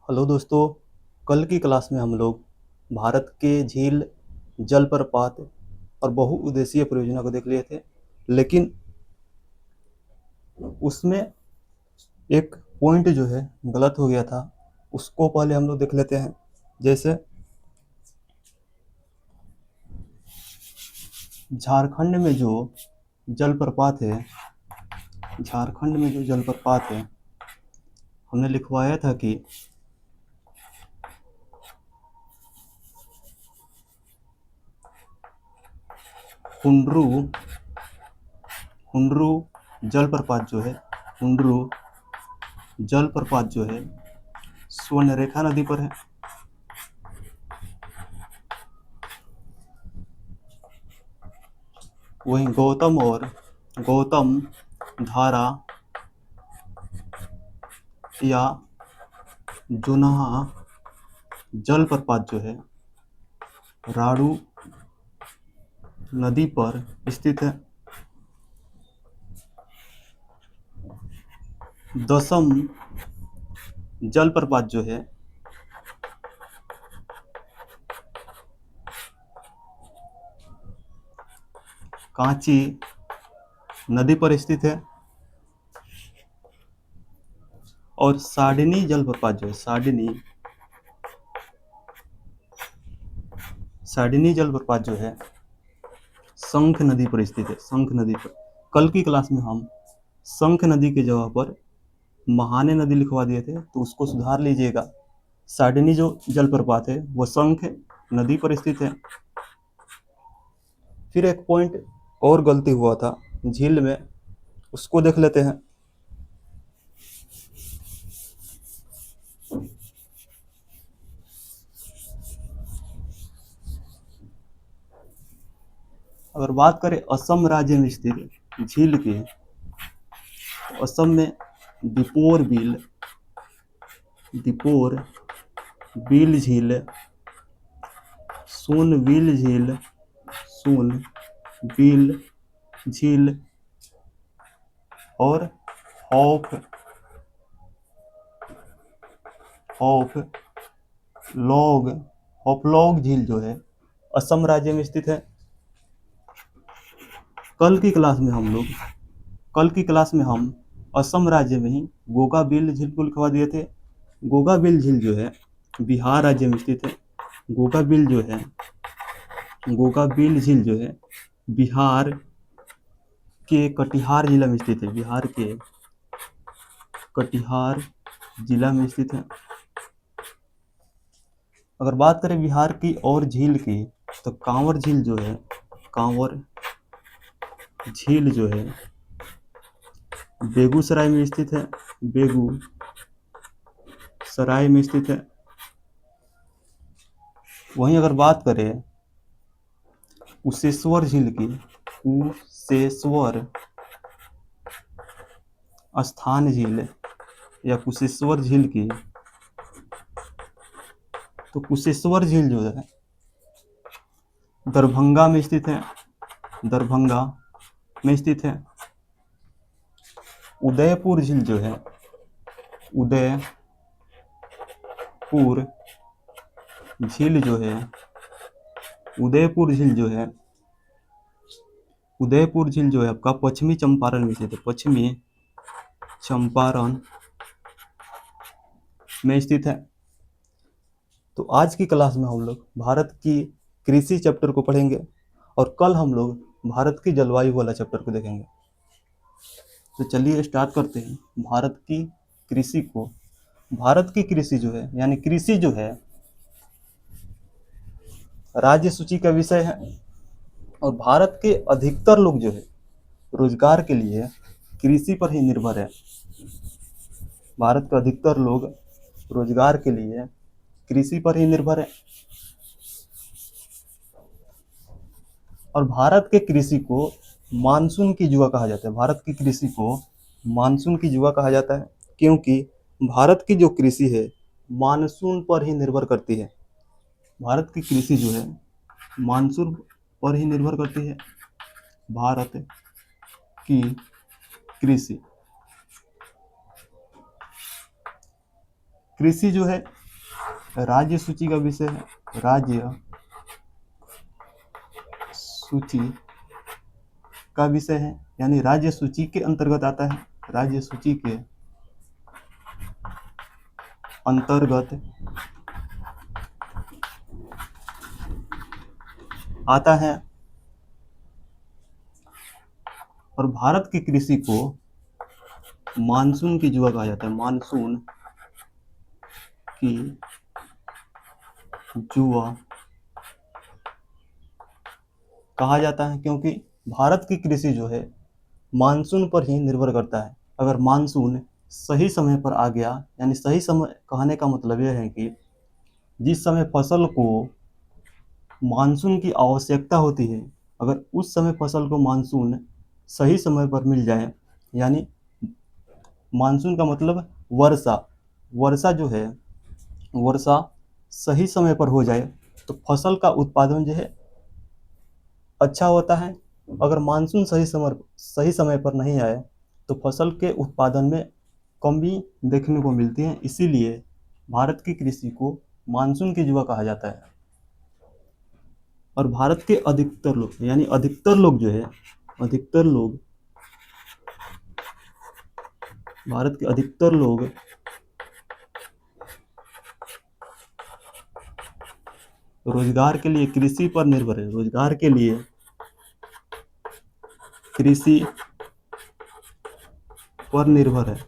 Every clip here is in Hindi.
हेलो दोस्तों। कल की क्लास में हम लोग भारत के झील, जलप्रपात और बहुउद्देशीय परियोजना को देख लिए थे। लेकिन उसमें एक पॉइंट जो है गलत हो गया था, उसको पहले हम लोग देख लेते हैं। जैसे झारखंड में जो जलप्रपात है झारखंड में जो जलप्रपात है, हमने लिखवाया था कि हुंड्रू हुंड्रू जलप्रपात जो है हुंड्रू जलप्रपात जो है स्वर्णरेखा नदी पर है। वहीं गौतम धारा या जुनहा जलप्रपात जो है राड़ू नदी पर स्थित है। दसम जलप्रपात जो है कांची नदी पर स्थित है। और साडिनी जलप्रपात जो है साडिनी जलप्रपात जो है शंख नदी पर स्थित है। शंख नदी पर कल की क्लास में हम शंख नदी की जगह पर महाने नदी लिखवा दिए थे, तो उसको सुधार लीजिएगा। साडिनी जो जलप्रपात है वो शंख नदी पर स्थित है। फिर एक पॉइंट और गलती हुआ था झील में, उसको देख लेते हैं। अगर बात करें असम राज्य में स्थित झील की, तो असम में दीपोर बिल झील, सोन बिल झील और हॉफ हॉफलॉग झील जो है असम राज्य में स्थित है। कल की क्लास में हम असम राज्य में ही गोगाबिल झील को लिखवा दिए थे। गोगाबिल झील जो है बिहार राज्य में स्थित है। गोगाबिल झील जो है बिहार के कटिहार जिला में स्थित है। बिहार के कटिहार जिला में स्थित है। अगर बात करें बिहार की और झील की, तो कांवर झील जो है बेगूसराय में स्थित है। बेगूसराय में स्थित है। वहीं अगर बात करें कुशेश्वर झील की, कुशेश्वर स्थान झील या कुशेश्वर झील की, तो कुशेश्वर झील जो है दरभंगा में स्थित है। उदयपुर झील जो है उदयपुर झील जो है आपका पश्चिमी चंपारण में स्थित है। पश्चिमी चंपारण में स्थित है। तो आज की क्लास में हम लोग भारत की कृषि चैप्टर को पढ़ेंगे और कल हम लोग भारत की जलवायु वाला चैप्टर को देखेंगे। तो चलिए स्टार्ट करते हैं भारत की कृषि को। भारत की कृषि जो है, यानी कृषि जो है राज्य सूची का विषय है। और भारत के अधिकतर लोग जो है रोजगार के लिए कृषि पर ही निर्भर है। भारत के अधिकतर लोग रोजगार के लिए कृषि पर ही निर्भर है। और भारत के कृषि को मानसून की जुआ कहा जाता है। भारत की कृषि को मानसून की जुआ कहा जाता है, क्योंकि भारत की जो कृषि है मानसून पर ही निर्भर करती है। भारत की कृषि जो है मानसून पर ही निर्भर करती है। भारत की कृषि जो है राज्य सूची का विषय है, राज्य सूची का विषय है, यानी राज्य सूची के अंतर्गत आता है, राज्य सूची के अंतर्गत आता है। और भारत की कृषि को मानसून की जुआ कहा जाता है, मानसून की जुआ कहा जाता है, क्योंकि भारत की कृषि जो है मानसून पर ही निर्भर करता है। अगर मानसून सही समय पर आ गया, यानी सही समय कहने का मतलब यह है कि जिस समय फसल को मानसून की आवश्यकता होती है, अगर उस समय फसल को मानसून सही समय पर मिल जाए, यानी मानसून का मतलब वर्षा, वर्षा जो है वर्षा सही समय पर हो जाए तो फसल का उत्पादन जो है अच्छा होता है। अगर मानसून सही समय पर नहीं आए तो फसल के उत्पादन में कमी देखने को मिलती है। इसीलिए भारत की कृषि को मानसून की जुआ कहा जाता है। और भारत के अधिकतर लोग, यानी अधिकतर लोग जो है, अधिकतर लोग, भारत के अधिकतर लोग रोजगार के लिए कृषि पर निर्भर है, रोजगार के लिए कृषि पर निर्भर है।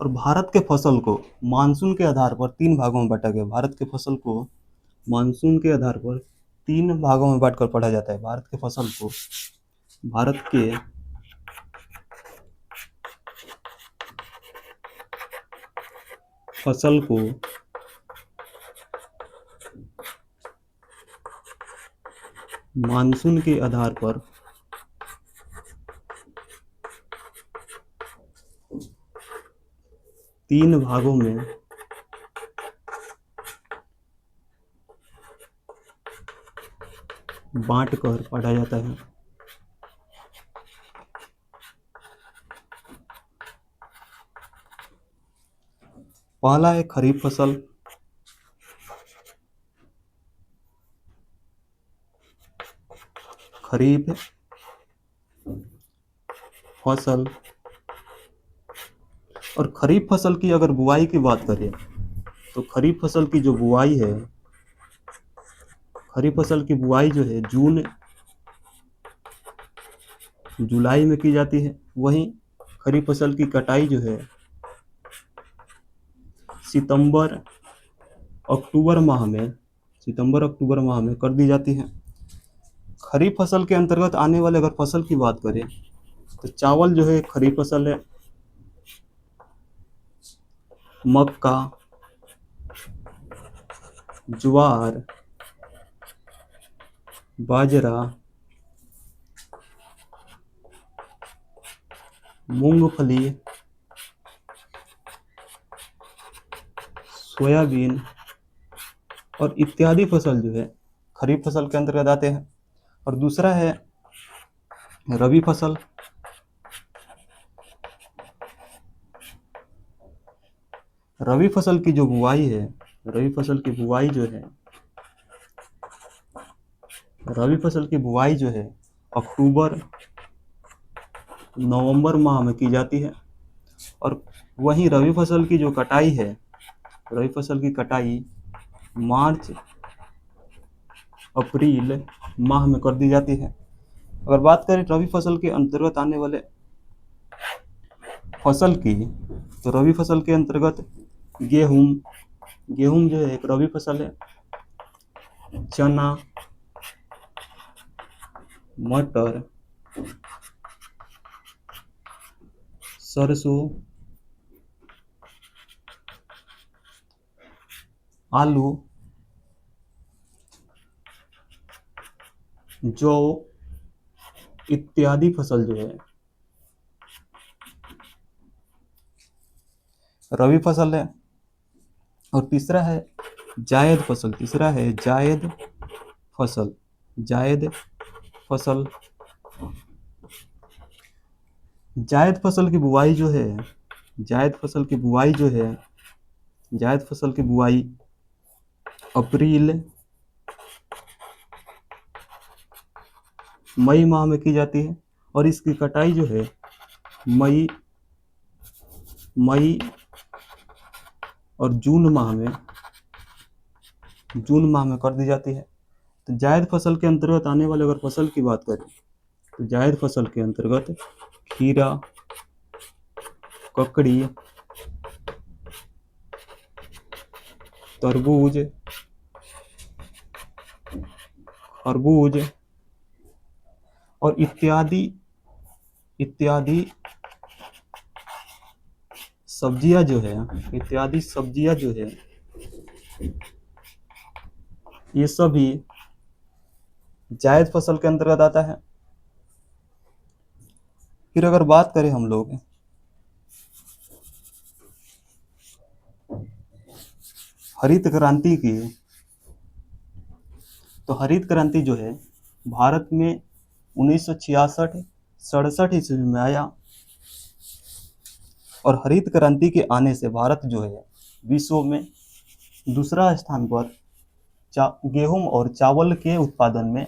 और भारत के फसल को मानसून के आधार पर 3 भागों में बांटा गया। भारत के फसल को मानसून के आधार पर 3 भागों में बांटकर पढ़ा जाता है। भारत के फसल को, भारत के फसल को मानसून के आधार पर 3 भागों में बांटकर पढ़ा जाता है। पहला है खरीफ फसल, खरीफ फसल। और खरीफ फसल की अगर बुआई की बात करें तो खरीफ फसल की जो बुआई है, खरीफ फसल की बुआई जो है जून जुलाई में की जाती है। वहीं खरीफ फसल की कटाई जो है सितंबर अक्टूबर माह में कर दी जाती है। खरीफ फसल के अंतर्गत आने वाले अगर फसल की बात करें तो चावल जो है खरीफ फसल है, मक्का, ज्वार, बाजरा, मूंगफली, सोयाबीन और इत्यादि फसल जो है खरीफ फसल के अंतर्गत आते हैं। और दूसरा है रबी फसल। रबी फसल की जो बुआई है, रबी फसल की बुआई जो है, रबी फसल की बुआई जो है अक्टूबर नवंबर माह में की जाती है। और वहीं रबी फसल की जो कटाई है, रबी फसल की कटाई मार्च अप्रैल माह में कर दी जाती है। अगर बात करें रबी फसल के अंतर्गत आने वाले फसल की, तो रबी फसल के अंतर्गत गेहूं, गेहूं जो है एक रबी फसल है, चना, मटर, सरसों, आलू, जौ इत्यादि फसल जो है रबी फसल है। और तीसरा है जायद फसल, तीसरा है जायद फसल, जायद फसल। जायद फसल की बुआई जो है जायद फसल की बुआई जो है, जायद फसल की बुआई अप्रैल मई माह में की जाती है और इसकी कटाई जो है मई मई और जून माह में कर दी जाती है। तो जायद फसल के अंतर्गत आने वाले अगर फसल की बात करें तो जायद फसल के अंतर्गत खीरा, ककड़ी, तरबूज, खरबूज और इत्यादि इत्यादि सब्जियां जो है, इत्यादि सब्जियां जो है, ये सभी जायद फसल के अंतर्गत आता है। फिर अगर बात करें हम लोग हरित क्रांति की, तो हरित क्रांति जो है भारत में 1966-67 ईस्वी में आया और हरित क्रांति के आने से भारत जो है विश्व में दूसरा स्थान पर गेहूं और चावल के उत्पादन में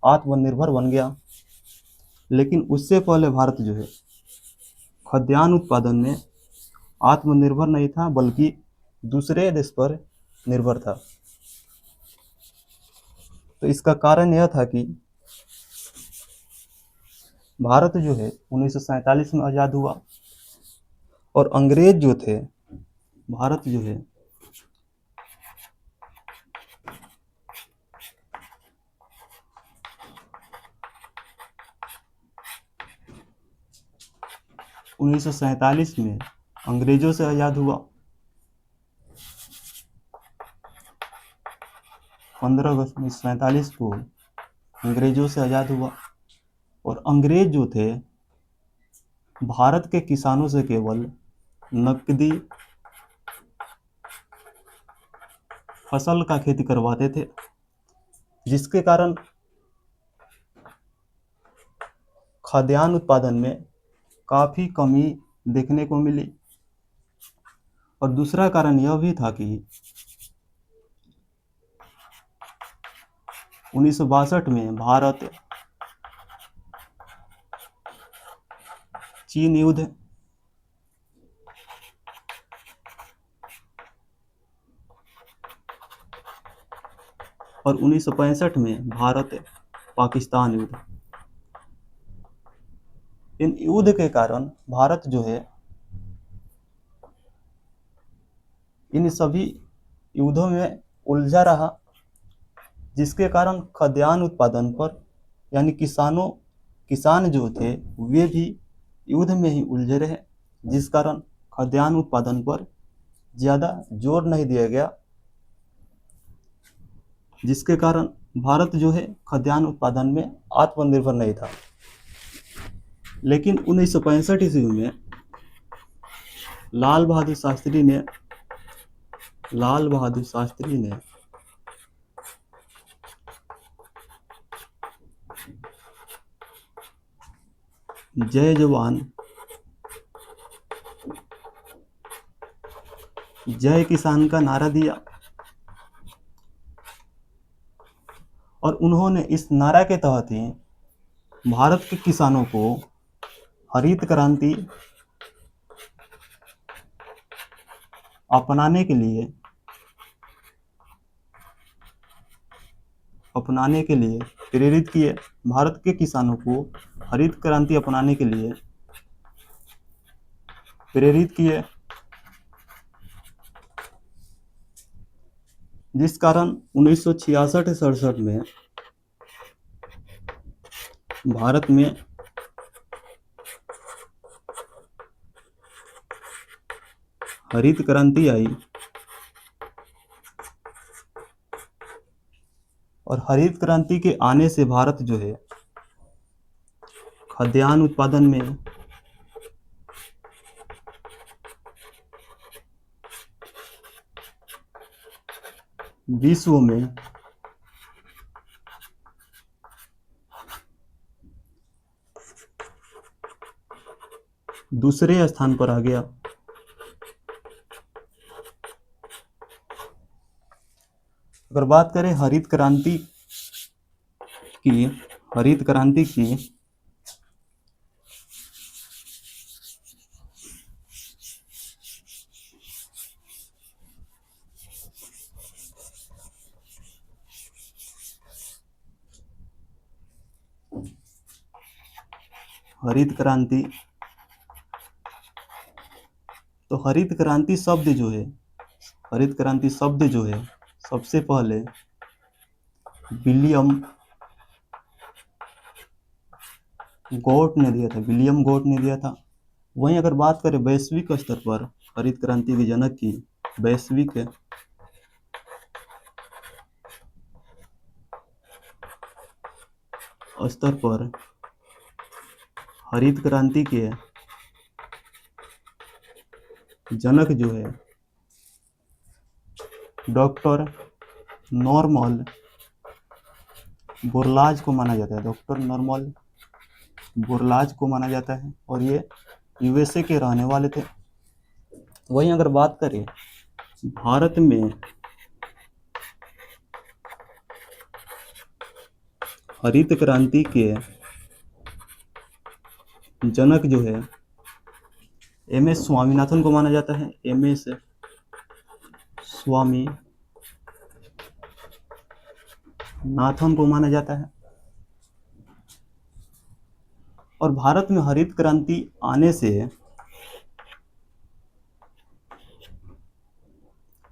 आत्मनिर्भर बन गया। लेकिन उससे पहले भारत जो है खाद्यान्न उत्पादन में आत्मनिर्भर नहीं था, बल्कि दूसरे देश पर निर्भर था। तो इसका कारण यह था कि भारत जो है 1947 में आज़ाद हुआ और अंग्रेज जो थे, भारत जो है 1947 में अंग्रेजों से आज़ाद हुआ। 15 अगस्त 1947 को अंग्रेजों से आज़ाद हुआ और अंग्रेज जो थे भारत के किसानों से केवल नकदी फसल का खेती करवाते थे, जिसके कारण खाद्यान्न उत्पादन में काफ़ी कमी देखने को मिली। और दूसरा कारण यह भी था कि 1962 में भारत चीन युद्ध और 1965 में भारत पाकिस्तान युद्ध, इन युद्ध के कारण भारत जो है इन सभी युद्धों में उलझा रहा, जिसके कारण खाद्यान्न उत्पादन पर यानी किसान जो थे वे भी युद्ध में ही उलझे रहे, जिस कारण खाद्यान्न उत्पादन पर ज़्यादा जोर नहीं दिया गया, जिसके कारण भारत जो है खाद्यान्न उत्पादन में आत्मनिर्भर नहीं था। लेकिन 1965 ईस्वी में लाल बहादुर शास्त्री ने जय जवान जय किसान का नारा दिया और उन्होंने इस नारा के तहत ही भारत के किसानों को हरित क्रांति अपनाने के लिए प्रेरित किए। भारत के किसानों को हरित क्रांति अपनाने के लिए प्रेरित किए, जिस कारण 1966-67 में भारत में हरित क्रांति आई और हरित क्रांति के आने से भारत जो है खाद्यान्न उत्पादन में विश्व में दूसरे स्थान पर आ गया। अगर बात करें हरित क्रांति की, हरित क्रांति की हरित क्रांति, तो हरित क्रांति शब्द जो है, हरित क्रांति शब्द जो है सबसे पहले विलियम गोट ने दिया था, विलियम गोट ने दिया था। वहीं अगर बात करें वैश्विक स्तर पर हरित क्रांति के जनक की, वैश्विक स्तर पर हरित क्रांति के जनक जो है डॉक्टर नॉर्मन बोरलाज को माना जाता है, डॉक्टर नॉर्मन बोरलाज को माना जाता है, और ये यूएसए के रहने वाले थे। वहीं अगर बात करें भारत में हरित क्रांति के जनक जो है एम एस स्वामीनाथन को माना जाता है, एम एस स्वामीनाथन को माना जाता है। और भारत में हरित क्रांति आने से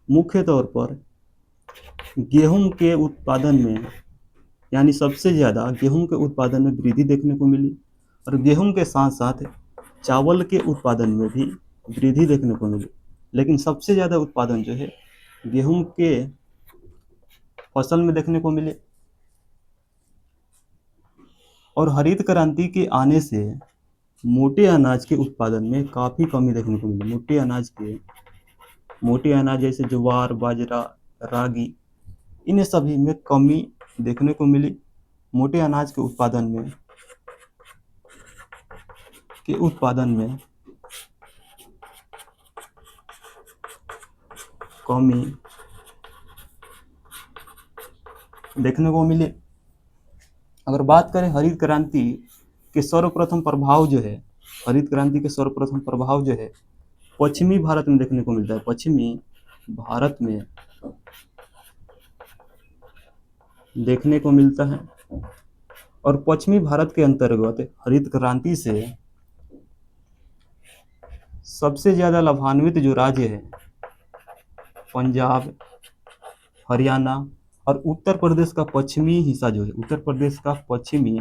मुख्य तौर पर गेहूं के उत्पादन में, यानी सबसे ज़्यादा गेहूं के उत्पादन में वृद्धि देखने को मिली, और गेहूं के साथ साथ चावल के उत्पादन में भी वृद्धि देखने को मिली। लेकिन सबसे ज़्यादा उत्पादन जो है गेहूं के फसल में देखने को मिले। और हरित क्रांति के आने से मोटे अनाज के उत्पादन में काफ़ी कमी देखने को मिली। मोटे अनाज जैसे ज्वार, बाजरा, रागी, इन सभी में कमी देखने को मिली। मोटे अनाज के उत्पादन में कमी देखने को मिली। अगर बात करें हरित क्रांति के सर्वप्रथम प्रभाव जो है, हरित क्रांति के सर्वप्रथम प्रभाव जो है पश्चिमी भारत में देखने को मिलता है, पश्चिमी भारत में देखने को मिलता है। और पश्चिमी भारत के अंतर्गत हरित क्रांति से सबसे ज़्यादा लाभान्वित जो राज्य है पंजाब, हरियाणा और उत्तर प्रदेश का पश्चिमी हिस्सा जो है, उत्तर प्रदेश का पश्चिमी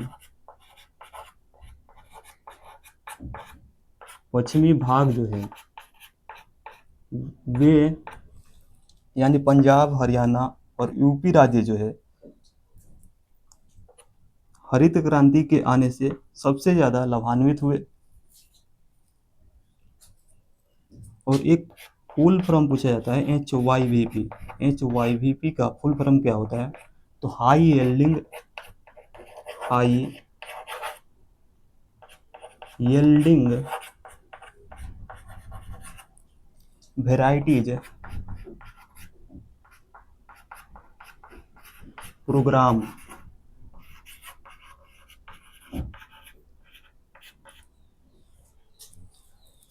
भाग जो है वे, यानी पंजाब, हरियाणा और यूपी राज्य जो है हरित क्रांति के आने से सबसे ज़्यादा लाभान्वित हुए। और एक फुल फॉर्म पूछा जाता है HYVP, HYVP का फुल फॉर्म क्या होता है? तो हाई यील्डिंग वेराइटीज प्रोग्राम।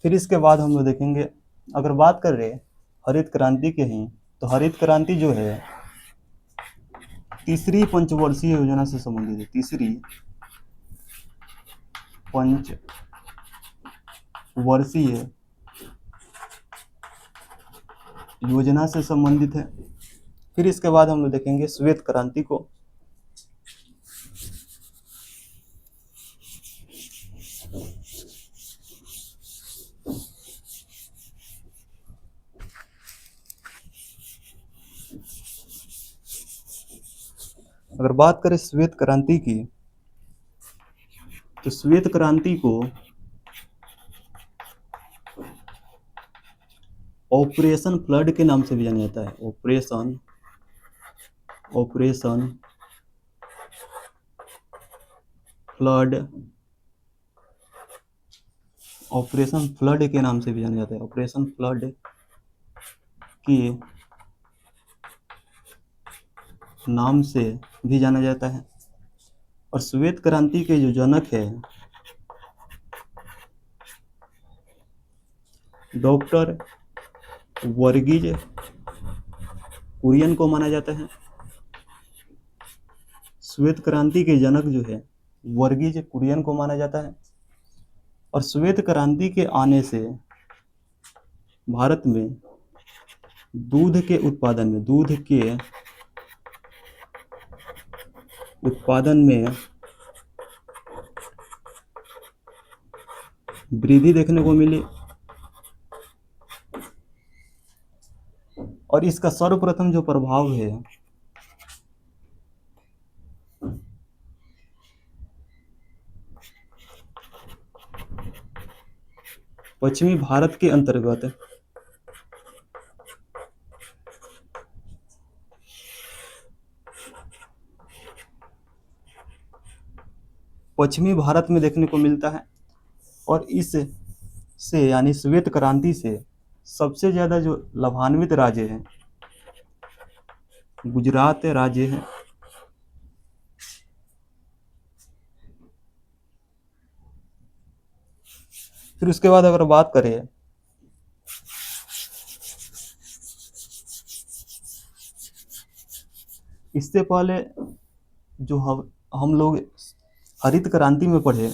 फिर इसके बाद हम लोग देखेंगे, अगर बात कर रहे हरित क्रांति के ही, तो हरित क्रांति जो है तीसरी पंचवर्षीय योजना से संबंधित है, तीसरी पंचवर्षीय योजना से संबंधित है। फिर इसके बाद हम लोग देखेंगे श्वेत क्रांति को। अगर बात करें श्वेत क्रांति की, तो श्वेत क्रांति को ऑपरेशन फ्लड के नाम से भी जाना जाता है, ऑपरेशन फ्लड ऑपरेशन फ्लड के नाम से भी जाना जाता है, ऑपरेशन फ्लड के नाम से भी जाना जाता है। और श्वेत क्रांति के जो जनक है डॉक्टर वर्गीज कुरियन को माना जाता है। श्वेत क्रांति के जनक जो है वर्गीज कुरियन को माना जाता है। और श्वेत क्रांति के आने से भारत में दूध के उत्पादन में वृद्धि देखने को मिली। और इसका सर्वप्रथम जो प्रभाव है पश्चिमी भारत के अंतर्गत पश्चिमी भारत में देखने को मिलता है। और इस से यानी श्वेत क्रांति से सबसे ज्यादा जो लाभान्वित राज्य है गुजरात राज्य है। फिर उसके बाद अगर बात करें इससे पहले जो हम लोग हरित क्रांति में पढ़े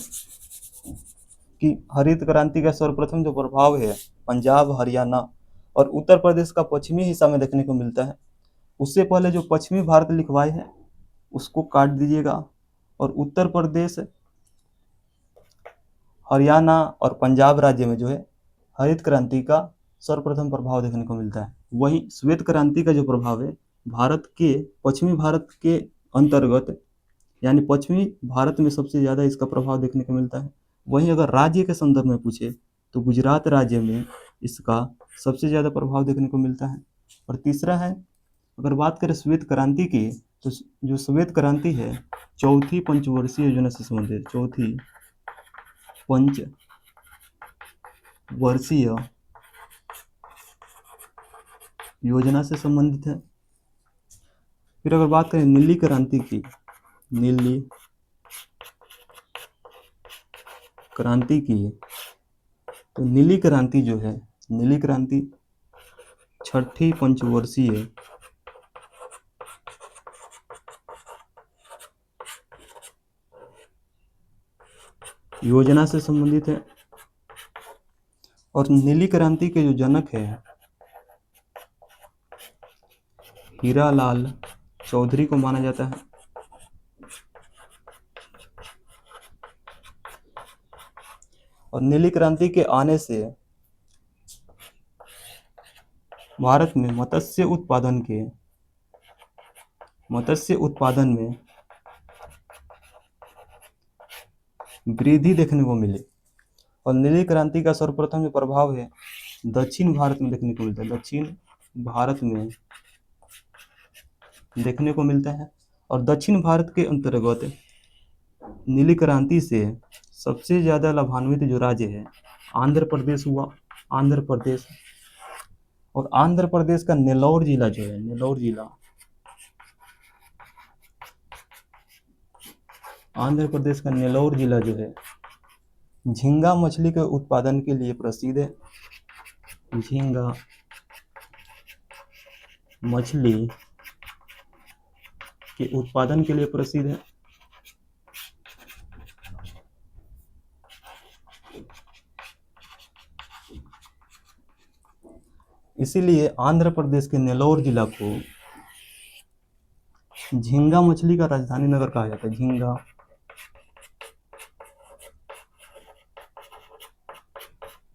कि हरित क्रांति का सर्वप्रथम जो प्रभाव है पंजाब, हरियाणा और उत्तर प्रदेश का पश्चिमी हिस्सा में देखने को मिलता है। उससे पहले जो पश्चिमी भारत लिखवाए है उसको काट दीजिएगा। और उत्तर प्रदेश, हरियाणा और पंजाब राज्य में जो है हरित क्रांति का सर्वप्रथम प्रभाव देखने को मिलता है। वहीं श्वेत क्रांति का जो प्रभाव है भारत के पश्चिमी भारत के अंतर्गत यानी पश्चिमी भारत में सबसे ज़्यादा इसका प्रभाव देखने को मिलता है। वहीं अगर राज्य के संदर्भ में पूछे तो गुजरात राज्य में इसका सबसे ज़्यादा प्रभाव देखने को मिलता है। और तीसरा है अगर बात करें श्वेत क्रांति की तो जो श्वेत क्रांति है चौथी पंचवर्षीय योजना से संबंधित, चौथी पंचवर्षीय योजना से संबंधित है। फिर अगर बात करें नीली क्रांति की, नीली क्रांति की तो नीली क्रांति जो है नीली क्रांति छठी पंचवर्षीय योजना से संबंधित है। और नीली क्रांति के जो जनक है हीरालाल चौधरी को माना जाता है। और नीली क्रांति के आने से भारत में मत्स्य उत्पादन में वृद्धि देखने को मिली। और नीली क्रांति का सर्वप्रथम जो प्रभाव है दक्षिण भारत में देखने को मिलता है, दक्षिण भारत में देखने को मिलता है। और दक्षिण भारत के अंतर्गत नीली क्रांति से सबसे ज़्यादा लाभान्वित जो राज्य है आंध्र प्रदेश हुआ, आंध्र प्रदेश। और आंध्र प्रदेश का नेल्लौर जिला जो है, नेल्लौर जिला आंध्र प्रदेश का नेल्लौर जिला जो है झींगा मछली के उत्पादन के लिए प्रसिद्ध है। झींगा मछली के उत्पादन के लिए प्रसिद्ध है। इसीलिए आंध्र प्रदेश के नेल्लौर जिला को झींगा मछली का राजधानी नगर कहा जाता है। झींगा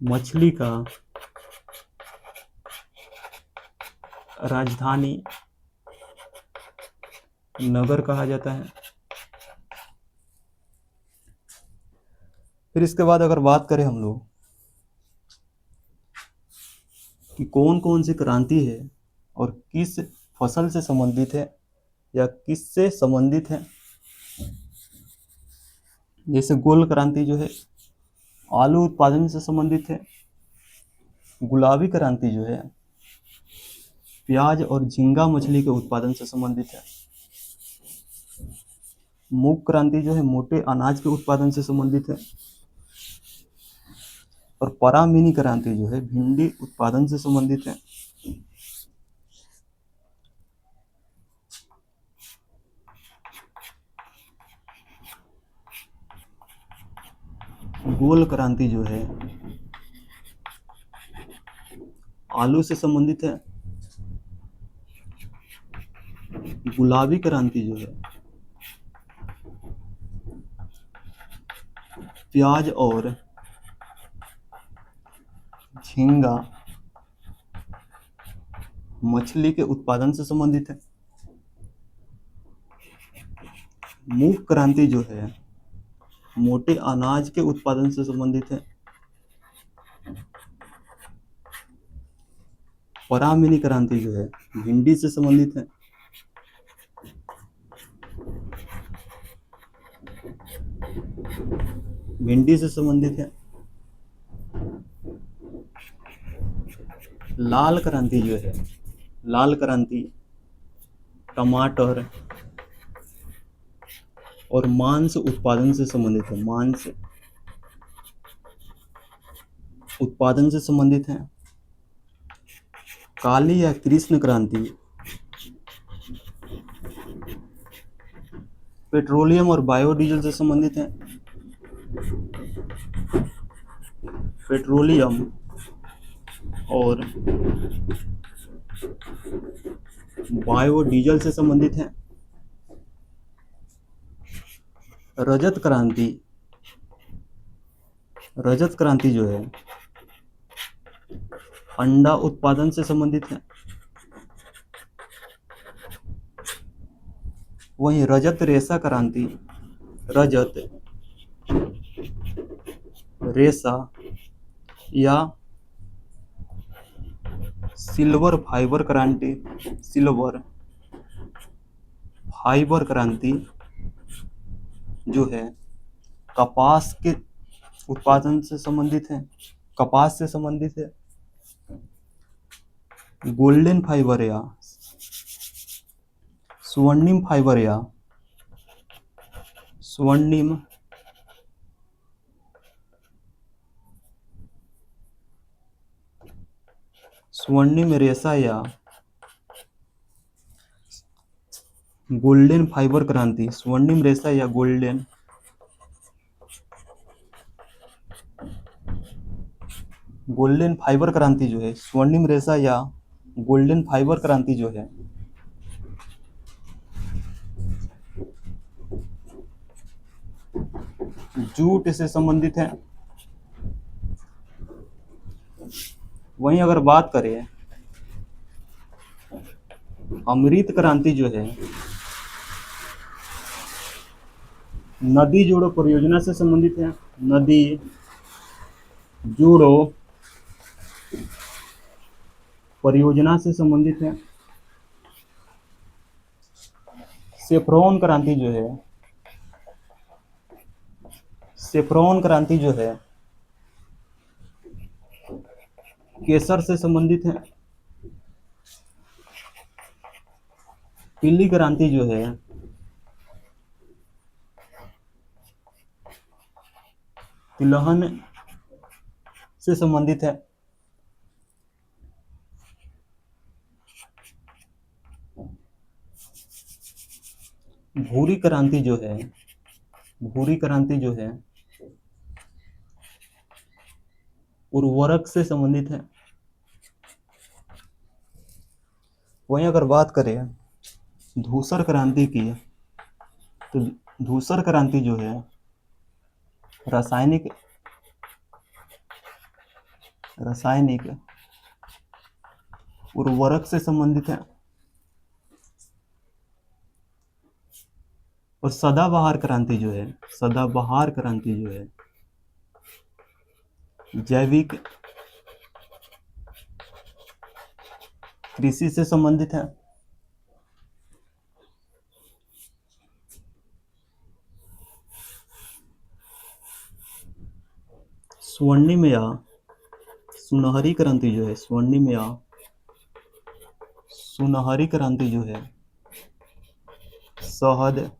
मछली का राजधानी नगर कहा जाता है। फिर इसके बाद अगर बात करें हम लोग कि कौन कौन सी क्रांति है और किस फसल से संबंधित है या किससे संबंधित है, जैसे गोल क्रांति जो है आलू उत्पादन से संबंधित है। गुलाबी क्रांति जो है प्याज और झींगा मछली के उत्पादन से संबंधित है। मूंग क्रांति जो है मोटे अनाज के उत्पादन से संबंधित है। और परामिनी क्रांति जो है भिंडी उत्पादन से संबंधित है। गोल क्रांति जो है आलू से संबंधित है। गुलाबी क्रांति जो है प्याज और झींगा मछली के उत्पादन से संबंधित है। मूंग क्रांति जो है मोटे अनाज के उत्पादन से संबंधित है। परामिनी क्रांति जो है भिंडी से संबंधित है। भिंडी से संबंधित है। लाल क्रांति जो है लाल क्रांति टमाटर और मांस उत्पादन से संबंधित है। मांस उत्पादन से संबंधित है। काली या कृष्ण क्रांति पेट्रोलियम और बायोडीजल से संबंधित है। पेट्रोलियम और बायोडीजल से संबंधित है। रजत क्रांति जो है अंडा उत्पादन से संबंधित है। वहीं रजत रेशा या सिल्वर फाइबर क्रांति जो है कपास के उत्पादन से संबंधित है। कपास से संबंधित है। गोल्डन फाइबर या स्वर्णिम रेशा या गोल्डन फाइबर क्रांति स्वर्णिम रेशा या गोल्डन फाइबर क्रांति जो है स्वर्णिम रेशा या गोल्डन फाइबर क्रांति जो है जूट से संबंधित है। वहीं अगर बात करें अमृत क्रांति जो है नदी जोड़ो परियोजना से संबंधित है। नदी जोड़ो परियोजना से संबंधित है। सेफ्रॉन क्रांति जो है केसर से संबंधित है। पीली क्रांति जो है तिलहन से संबंधित है। भूरी क्रांति जो है उर्वरक से संबंधित है। वहीं अगर बात करें धूसर क्रांति की तो धूसर क्रांति जो है रासायनिक उर्वरक से संबंधित है। और सदाबहार क्रांति जो है जैविक कृषि से संबंधित है। स्वर्णिम या सुनहरी क्रांति जो है, स्वर्णिम या सुनहरी क्रांति जो है शहद,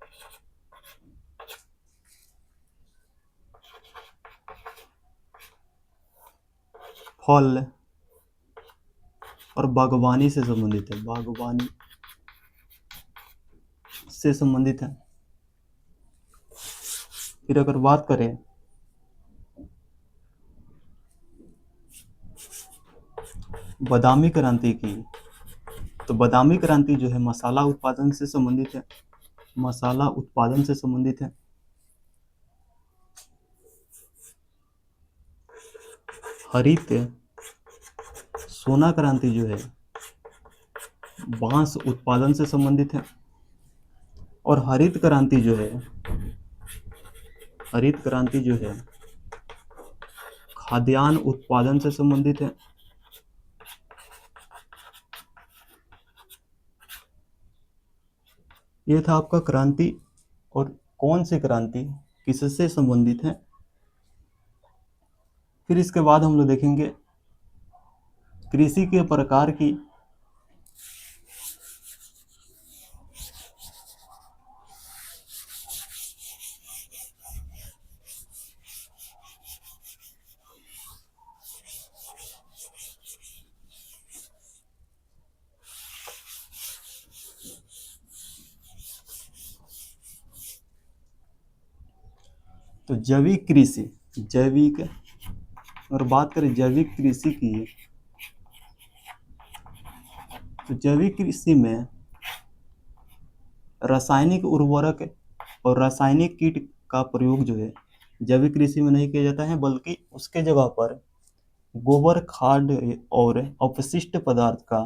फल और बागवानी से संबंधित है, बागवानी से संबंधित है। फिर अगर बात करें बादामी क्रांति की, तो बादामी क्रांति जो है मसाला उत्पादन से संबंधित है, मसाला उत्पादन से संबंधित है। हरित सोना क्रांति जो है बांस उत्पादन से संबंधित है। और हरित क्रांति जो है, हरित क्रांति जो है खाद्यान्न उत्पादन से संबंधित है। यह था आपका क्रांति और कौन सी क्रांति किससे संबंधित है। फिर इसके बाद हम लोग देखेंगे कृषि के प्रकार की तो जैविक कृषि, जैविक, और बात करें जैविक कृषि की, तो जैविक कृषि में रासायनिक उर्वरक और रासायनिक कीट का प्रयोग जो है जैविक कृषि में नहीं किया जाता है, बल्कि उसके जगह पर गोबर खाद और अपशिष्ट पदार्थ का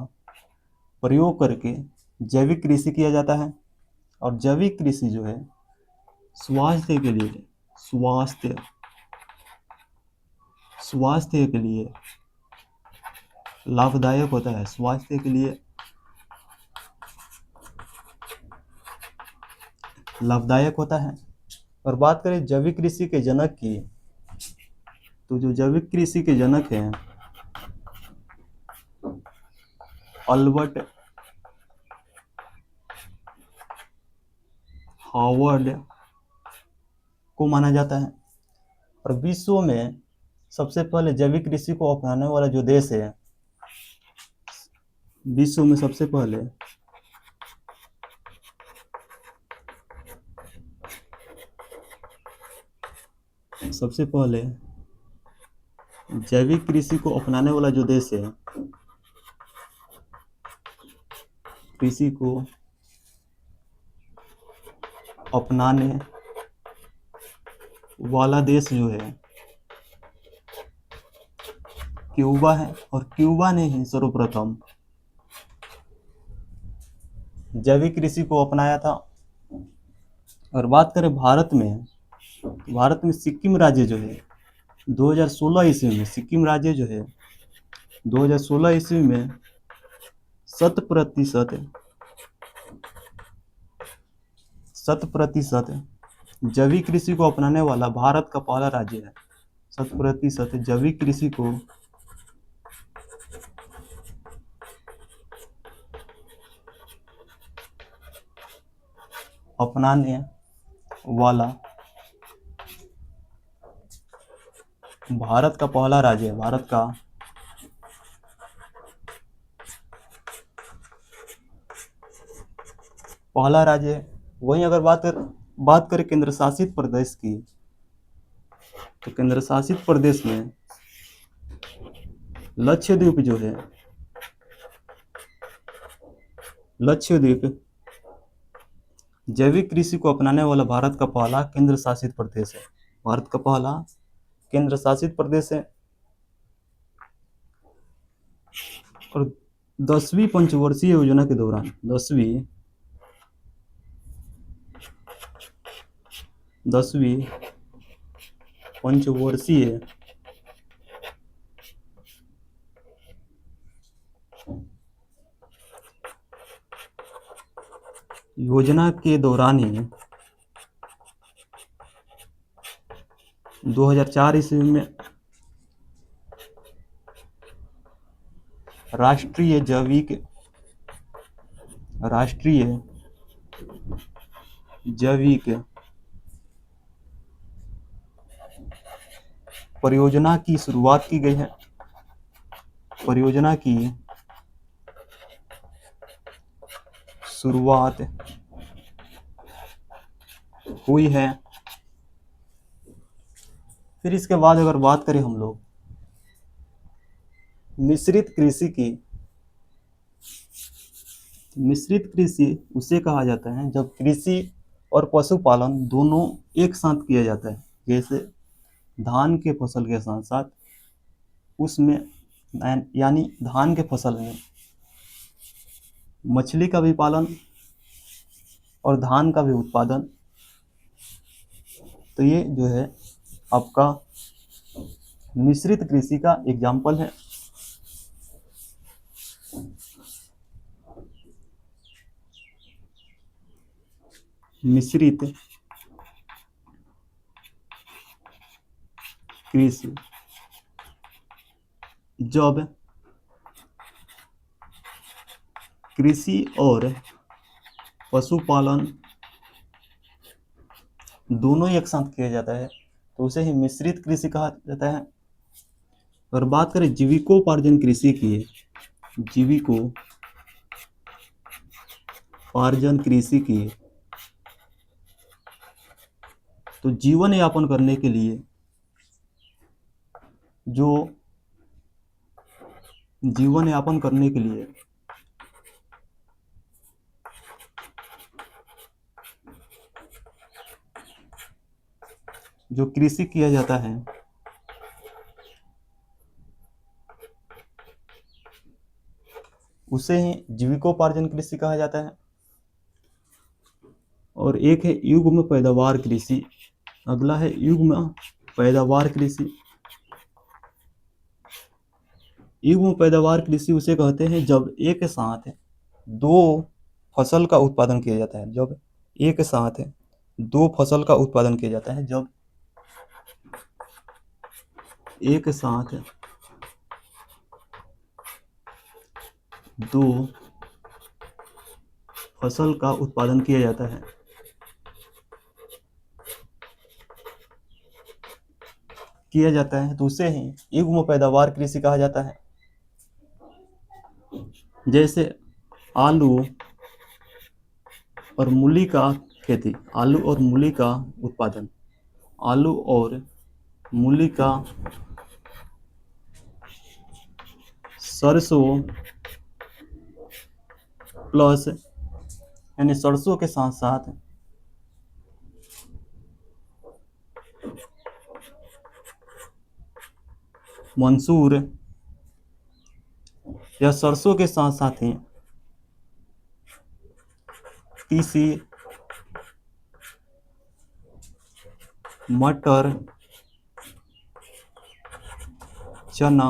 प्रयोग करके जैविक कृषि किया जाता है। और जैविक कृषि जो है स्वास्थ्य के लिए, स्वास्थ्य के लिए लाभदायक होता है, स्वास्थ्य के लिए लाभदायक होता है। और बात करें जैविक कृषि के जनक की, तो जो जैविक कृषि के जनक हैं अल्बर्ट हार्वर्ड को माना जाता है। और विश्व में सबसे पहले जैविक कृषि को अपनाने वाला जो देश है, विश्व में सबसे पहले जैविक कृषि को अपनाने वाला जो देश है, कृषि को अपनाने वाला देश जो है क्यूबा है। और क्यूबा ने ही सर्वप्रथम जैविक कृषि को अपनाया था। और बात करें भारत में, भारत में सिक्किम राज्य जो है 2016 ईस्वी में, सिक्किम राज्य जो है 2016 ईस्वी में 100% जैविक कृषि को अपनाने वाला भारत का पहला राज्य है। 100% जैविक कृषि को अपनाने वाला भारत का पहला राज्य है, भारत का पहला राज्य है। वहीं अगर बात करें केंद्र शासित प्रदेश की, तो केंद्र शासित प्रदेश में लक्षद्वीप जो है, लक्षद्वीप जैविक कृषि को अपनाने वाला भारत का पहला केंद्र शासित प्रदेश है, भारत का पहला केंद्र शासित प्रदेश है। और 10वीं पंचवर्षीय योजना के दौरान, 10वीं पंचवर्षीय योजना के दौरान ही 2004 ईस्वी में राष्ट्रीय जैविक परियोजना की शुरुआत की गई है। परियोजना की शुरुआत हुई है। फिर इसके बाद अगर बात करें हम लोग मिश्रित कृषि की, मिश्रित कृषि उसे कहा जाता है जब कृषि और पशुपालन दोनों एक साथ किया जाता है। जैसे धान के फसल के साथ साथ उसमें यानी धान के फसल में मछली का भी पालन और धान का भी उत्पादन। तो ये जो है आपका मिश्रित कृषि का एग्जाम्पल है। मिश्रित कृषि जब कृषि और पशुपालन दोनों एक साथ किया जाता है तो उसे ही मिश्रित कृषि कहा जाता है। अगर बात करें जीविकोपार्जन कृषि की, जीविकोपार्जन कृषि की, तो जीवन यापन करने के लिए जो कृषि किया जाता है उसे ही जीविकोपार्जन कृषि कहा जाता है। और एक है युग्म पैदावार कृषि, अगला है युग्म पैदावार कृषि। युग्म पैदावार कृषि उसे कहते हैं जब एक साथ दो फसल का उत्पादन किया जाता है। जब एक साथ दो फसल का उत्पादन किया जाता है, जब एक साथ दो फसल का उत्पादन किया जाता है तो उसे ही युग्म पैदावार कृषि कहा जाता है। जैसे आलू और मूली का खेती, आलू और मूली का उत्पादन, आलू और मूली का, सरसों प्लस यानी सरसों के साथ साथ मंसूर या सरसों के साथ साथ ही तीसी, मटर, चना,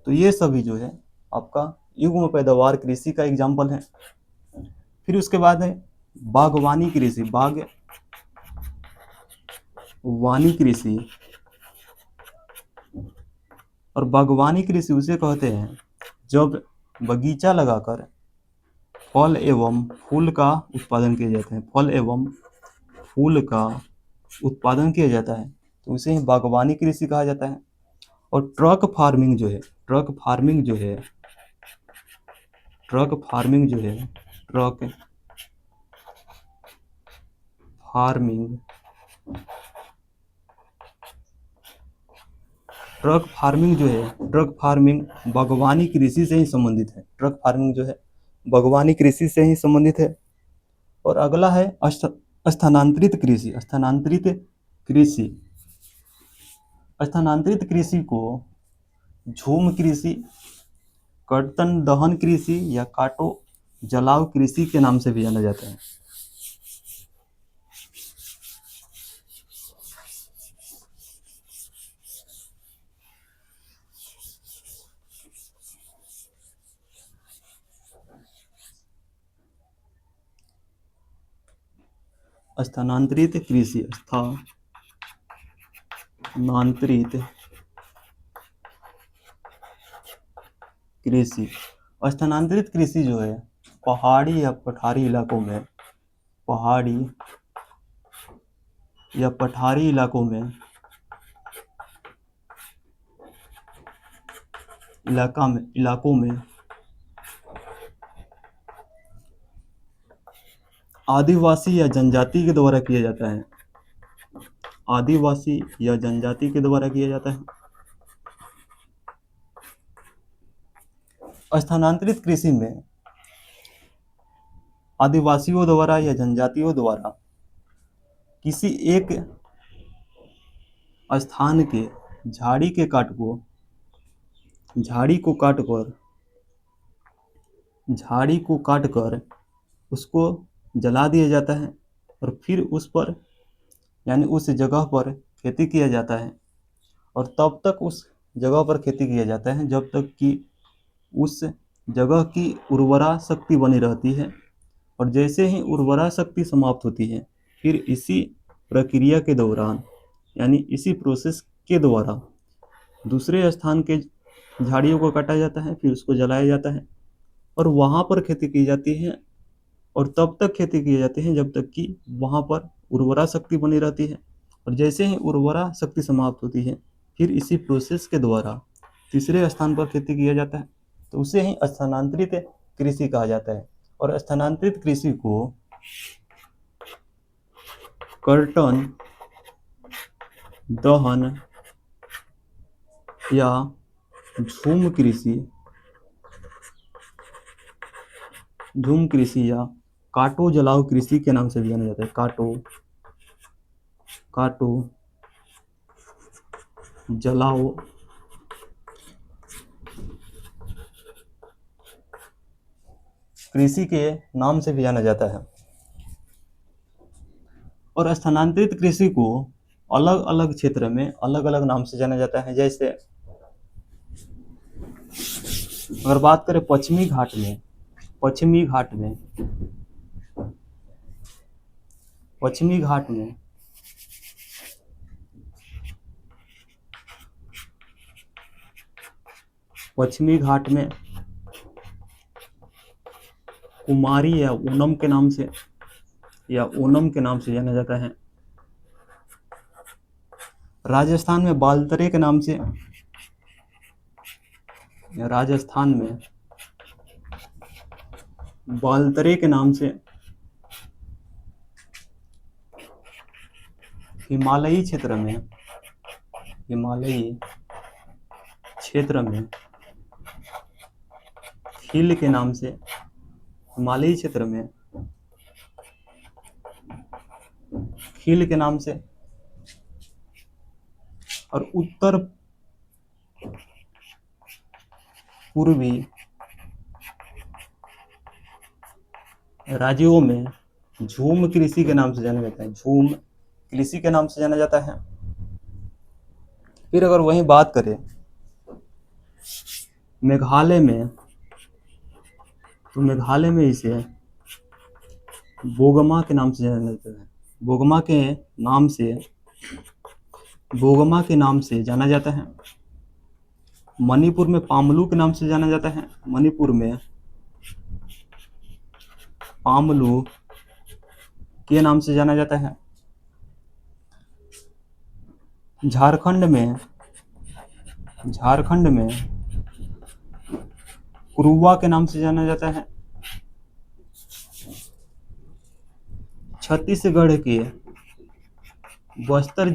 तो ये सभी जो है आपका युग्म पैदावार कृषि का एग्जाम्पल है। फिर उसके बाद है बागवानी कृषि। बागवानी कृषि, और बागवानी कृषि उसे कहते हैं जब बगीचा लगाकर फल एवं फूल का उत्पादन किया जाता है। फल एवं फूल का उत्पादन किया जाता है तो उसे ही बागवानी कृषि कहा जाता है। और ट्रक फार्मिंग जो है, ट्रक फार्मिंग जो है, ट्रक फार्मिंग जो है, ट्रक फार्मिंग बागवानी कृषि से ही संबंधित है। ट्रक फार्मिंग जो है बागवानी कृषि से ही संबंधित है। और अगला है स्थानांतरित कृषि। स्थानांतरित कृषि को झूम कृषि, कर्तन दहन कृषि या काटो जलाव कृषि के नाम से भी जाना जाता है। स्थानांतरित कृषि, स्थानांतरित कृषि। स्थानांतरित कृषि जो है पहाड़ी या पठारी इलाकों में, पहाड़ी या पठारी इलाकों में इलाकों में आदिवासी या जनजाति के द्वारा किया जाता है। आदिवासी या जनजाति के द्वारा किया जाता है। स्थानांतरित कृषि में आदिवासियों द्वारा या जनजातियों द्वारा किसी एक स्थान के झाड़ी को काटकर उसको जला दिया जाता है और फिर उस पर यानी उस जगह पर खेती किया जाता है। और तब तक उस जगह पर खेती किया जाता है जब तक कि उस जगह की उर्वरा शक्ति बनी रहती है। और जैसे ही उर्वरा शक्ति समाप्त होती है फिर इसी प्रक्रिया के दौरान यानी इसी प्रोसेस के द्वारा दूसरे स्थान के झाड़ियों को काटा जाता है, फिर उसको जलाया जाता है और वहाँ पर खेती की जाती है। और तब तक खेती की जाती है जब तक कि वहाँ पर उर्वरा शक्ति बनी रहती है। और जैसे ही उर्वरा शक्ति समाप्त होती है फिर इसी प्रोसेस के द्वारा तीसरे स्थान पर खेती किया जाता है, तो उसे ही स्थानांतरित कृषि कहा जाता है। और स्थानांतरित कृषि को कर्तन, दहन या झूम कृषि या काटो जलाओ कृषि के नाम से भी जाना जाता है। काटो जलाओ कृषि के नाम से भी जाना जाता है। और स्थानांतरित कृषि को अलग अलग क्षेत्र में अलग अलग नाम से जाना जाता है। जैसे अगर बात करें पश्चिमी घाट में कुमारी या ओनम के नाम से जाना जाता है। राजस्थान में बालतरे के नाम से हिमालयी क्षेत्र में खील के नाम से और उत्तर पूर्वी राज्यों में झूम कृषि के नाम से जाना जाता है। फिर अगर वहीं बात करें मेघालय में, तो मेघालय में इसे बोगमा के नाम से जाना जाता है। बोगमा के नाम से जाना जाता है। मणिपुर में पामलू के नाम से जाना जाता है। मणिपुर में पामलू के नाम से जाना जाता है। झारखंड में कुरुवा के नाम से जाना जाता है। छत्तीसगढ़ के बस्तर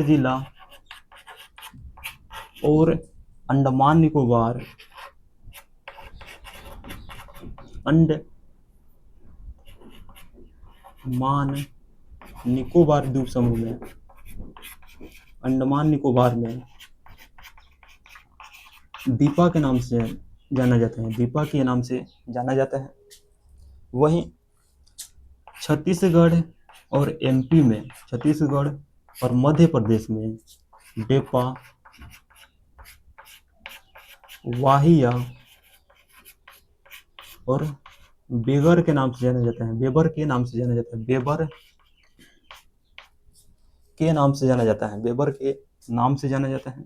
जिला और अंडमान निकोबार द्वीप समूह में, अंडमान निकोबार में दीपा के नाम से जाना जाता है। वहीं छत्तीसगढ़ और मध्य प्रदेश में डेपा, वाहिया और बेबर के नाम से जाना जाता है। बेबर के नाम से जाना जाता है।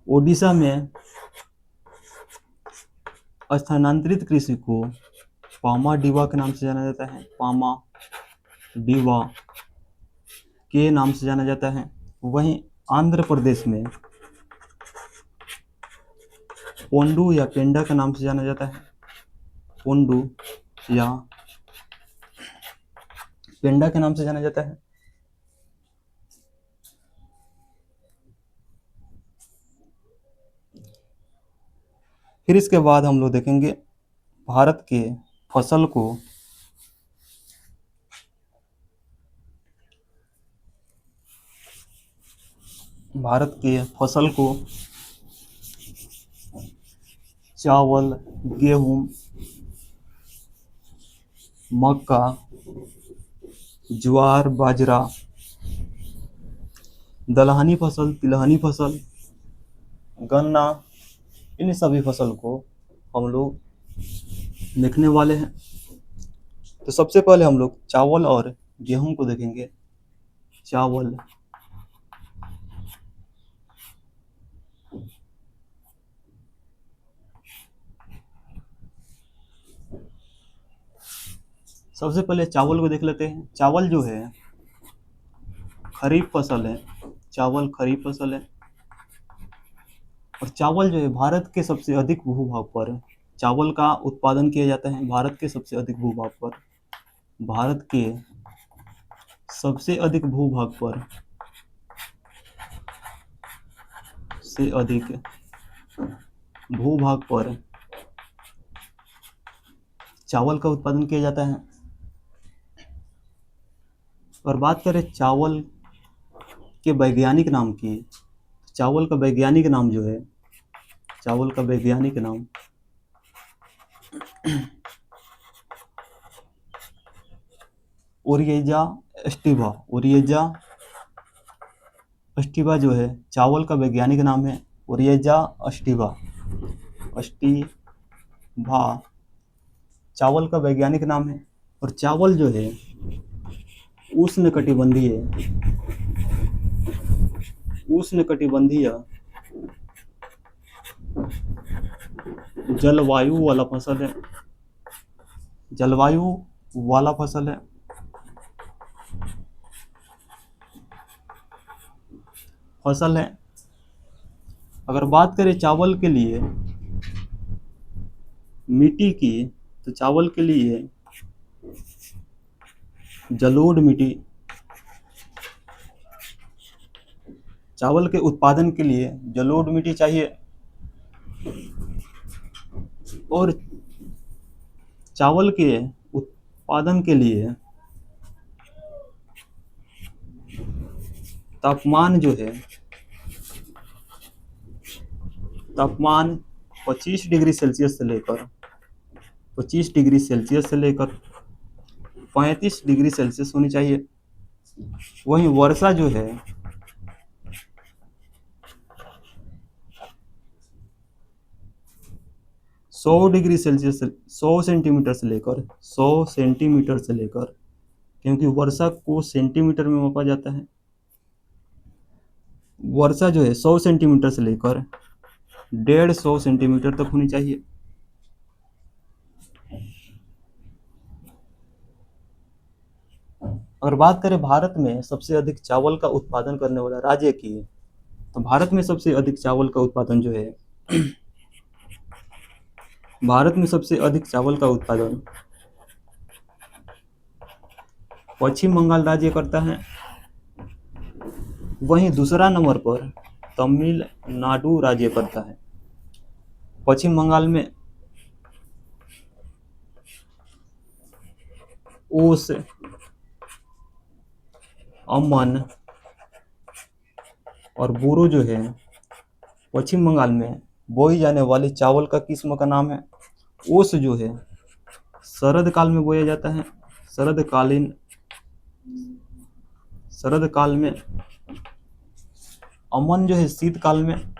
ओडिशा में स्थानांतरित कृषि को पामा डिवा के नाम से जाना जाता है, पामा डिवा के नाम से जाना जाता है। वहीं आंध्र प्रदेश में पोंडू या पेंडा के नाम से जाना जाता है, पोंडू या पेंडा के नाम से जाना जाता है। फिर इसके बाद हम लोग देखेंगे भारत के फसल को चावल, गेहूं, मक्का, ज्वार, बाजरा, दलहनी फसल, तिलहनी फसल, गन्ना, इन सभी फसल को हम लोग देखने वाले हैं। तो सबसे पहले हम लोग चावल और गेहूं को देखेंगे। चावल, सबसे पहले चावल को देख लेते हैं। चावल जो है खरीफ फसल है, चावल खरीफ फसल है। और चावल जो है भारत के सबसे अधिक भूभाग पर चावल का उत्पादन किया जाता है। भारत के सबसे अधिक भूभाग पर चावल का उत्पादन किया जाता है। और बात करें चावल के वैज्ञानिक नाम की, चावल का वैज्ञानिक नाम जो है, चावल का वैज्ञानिक नाम ओरिएजा एस्टिवा, ओरिएजा एस्टिवा जो है चावल का वैज्ञानिक नाम है, ओरिएजा एस्टिवा, एस्टिवा चावल का वैज्ञानिक नाम है। और चावल जो है उष्णकटिबंधीय जलवायु वाला फसल है, जलवायु वाला फसल है। अगर बात करें चावल के लिए मिट्टी की, तो चावल के लिए जलोढ़ मिट्टी, चावल के उत्पादन के लिए जलोढ़ मिट्टी चाहिए। और चावल के उत्पादन के लिए तापमान जो है, तापमान 25 डिग्री सेल्सियस से लेकर 35 डिग्री सेल्सियस होनी चाहिए। वहीं वर्षा जो है 100 सेंटीमीटर से लेकर, क्योंकि वर्षा को सेंटीमीटर में मापा जाता है, वर्षा जो है 100 सेंटीमीटर से लेकर 150 सेंटीमीटर तक होनी चाहिए। अगर बात करें भारत में सबसे अधिक चावल का उत्पादन करने वाला राज्य की, तो भारत में सबसे अधिक चावल का उत्पादन जो है भारत में सबसे अधिक चावल का उत्पादन पश्चिम बंगाल राज्य करता है। वहीं दूसरा नंबर पर तमिलनाडु राज्य करता है। पश्चिम बंगाल में ओस, अमन और बोरो जो है पश्चिम बंगाल में बोई जाने वाली चावल का किस्म का नाम है। ओस जो है शरद काल में बोया जाता है, शरद काल में। अमन जो है शीतकाल में।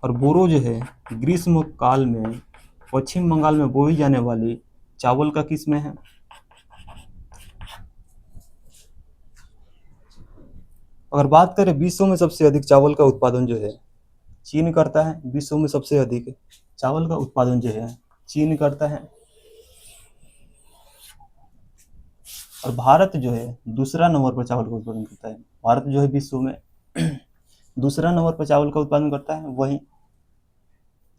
और बोरो जो है ग्रीष्म काल में पश्चिम बंगाल में बोई जाने वाली चावल का किस्म है। अगर बात करें विश्व में सबसे अधिक चावल का उत्पादन जो है चीन करता है। विश्व में सबसे अधिक चावल का उत्पादन जो है चीन करता है। और भारत जो है दूसरा नंबर पर चावल का उत्पादन करता है। भारत जो है विश्व में दूसरा नंबर पर चावल का उत्पादन करता है। वहीं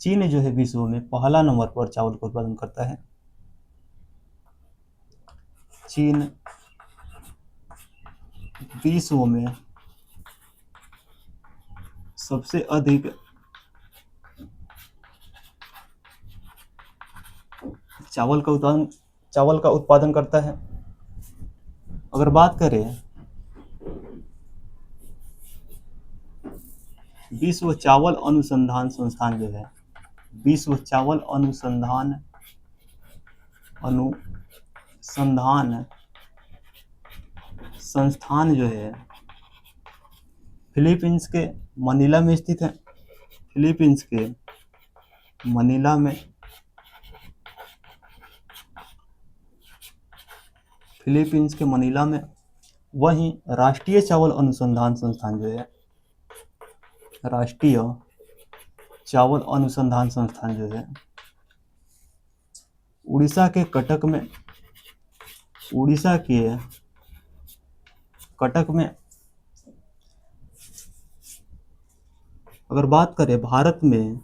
चीन जो है विश्व में पहला नंबर पर चावल का उत्पादन करता है। चीन विश्व में सबसे अधिक चावल का उत्पादन करता है। अगर बात करें विश्व चावल अनुसंधान संस्थान जो है, विश्व चावल अनुसंधान संस्थान जो है फिलीपींस के मनीला में स्थित है। फिलीपींस के मनीला में वहीं राष्ट्रीय चावल अनुसंधान संस्थान जो है, राष्ट्रीय चावल अनुसंधान संस्थान जो है उड़ीसा के कटक में। अगर बात करें भारत में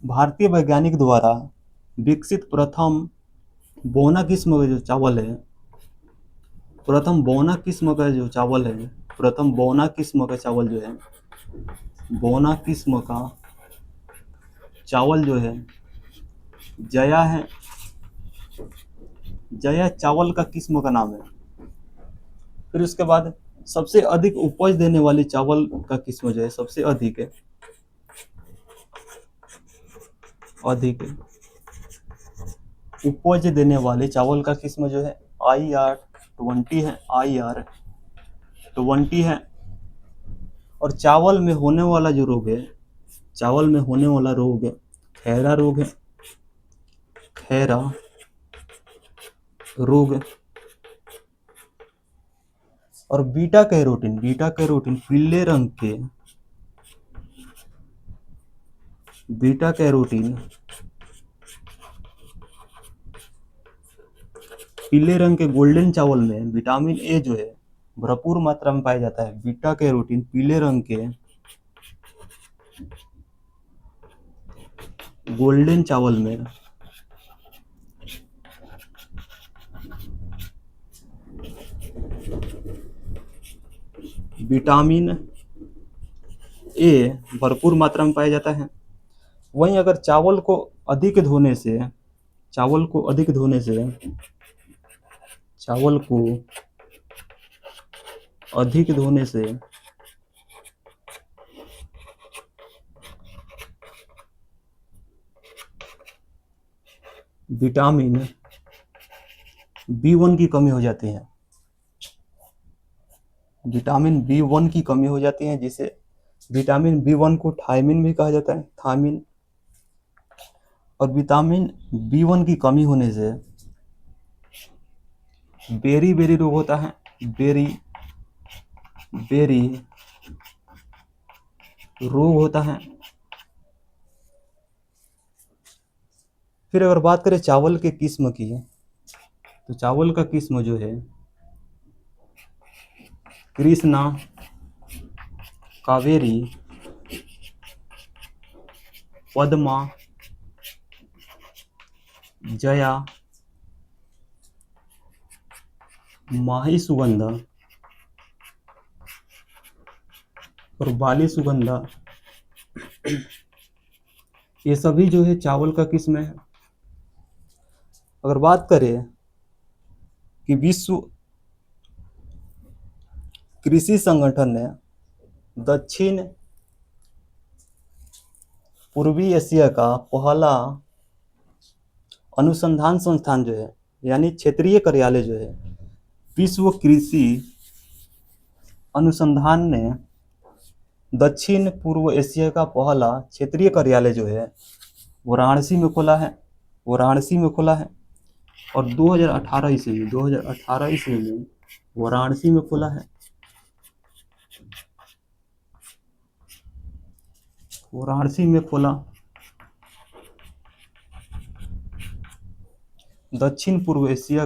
भारतीय वैज्ञानिक द्वारा विकसित प्रथम बोना किस्म का जो चावल है, प्रथम बोना किस्म का चावल जो है, बोना किस्म का चावल जो है जया है। जया चावल का किस्म का नाम है। फिर उसके बाद सबसे अधिक उपज देने वाली चावल का किस्म जो है, सबसे अधिक उपज देने वाले चावल का किस्म जो है IR-20 है। IR-20 है। और चावल में होने वाला जो रोग है, खैरा रोग और बीटा कैरोटीन पीले रंग के गोल्डन चावल में विटामिन ए जो है भरपूर मात्रा में पाया जाता है। बीटा कैरोटीन पीले रंग के गोल्डन चावल में विटामिन ए भरपूर मात्रा में पाया जाता है। वहीं अगर चावल को अधिक धोने से विटामिन B1 की कमी हो जाती है। विटामिन B1 की कमी हो जाती है, जिसे विटामिन B1 को थायमिन भी कहा जाता है। थायमिन और विटामिन B1 की कमी होने से बेरी रोग होता है। बेरी रोग होता है। फिर अगर बात करें चावल के किस्म की, तो चावल का किस्म जो है कृष्णा, कावेरी, पद्मा, जया, माही सुगंधा और बाली सुगंधा, ये सभी जो है चावल का किस्म है। अगर बात करें कि विश्व कृषि संगठन ने दक्षिण पूर्वी एशिया का पहला अनुसंधान संस्थान जो है, यानी क्षेत्रीय कार्यालय जो है, विश्व कृषि अनुसंधान ने दक्षिण पूर्व एशिया का पहला क्षेत्रीय कार्यालय जो है वाराणसी में खोला है। और 2018 ईस्वी में वाराणसी में खुला है। वाराणसी में खुला। दक्षिण पूर्व एशिया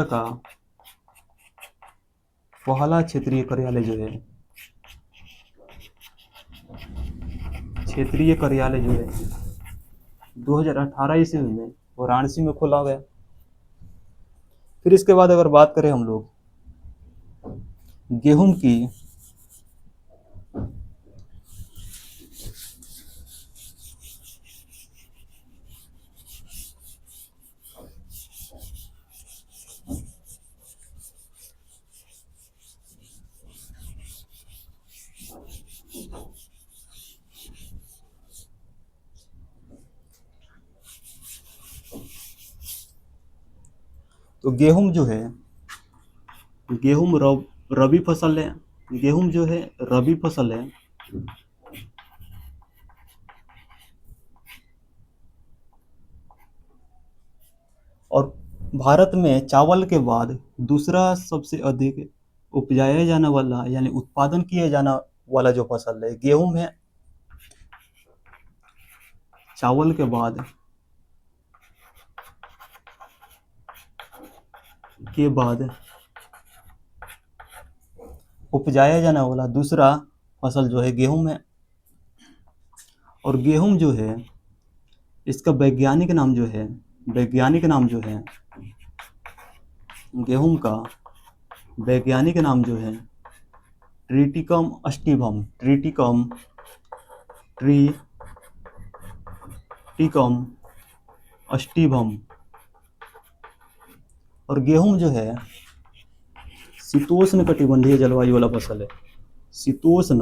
का पहला क्षेत्रीय कार्यालय जो है 2018 ईस्वी में वाराणसी में खोला गया। फिर इसके बाद अगर बात करें हम लोग गेहूं की, तो गेहूं जो है रबी फसल है। गेहूं जो है रबी फसल है। और भारत में चावल के बाद दूसरा सबसे अधिक उपजाया जाने वाला यानी उत्पादन किया जाने वाला जो फसल है गेहूं है। चावल के बाद उपजाया जाने वाला दूसरा फसल जो है गेहूं है। और गेहूं जो है इसका वैज्ञानिक नाम जो है गेहूं का वैज्ञानिक नाम जो है ट्रिटिकम अस्टिवम। और गेहूं जो है शीतोष्ण कटिबंधीय जलवायु वाला फसल है। शीतोष्ण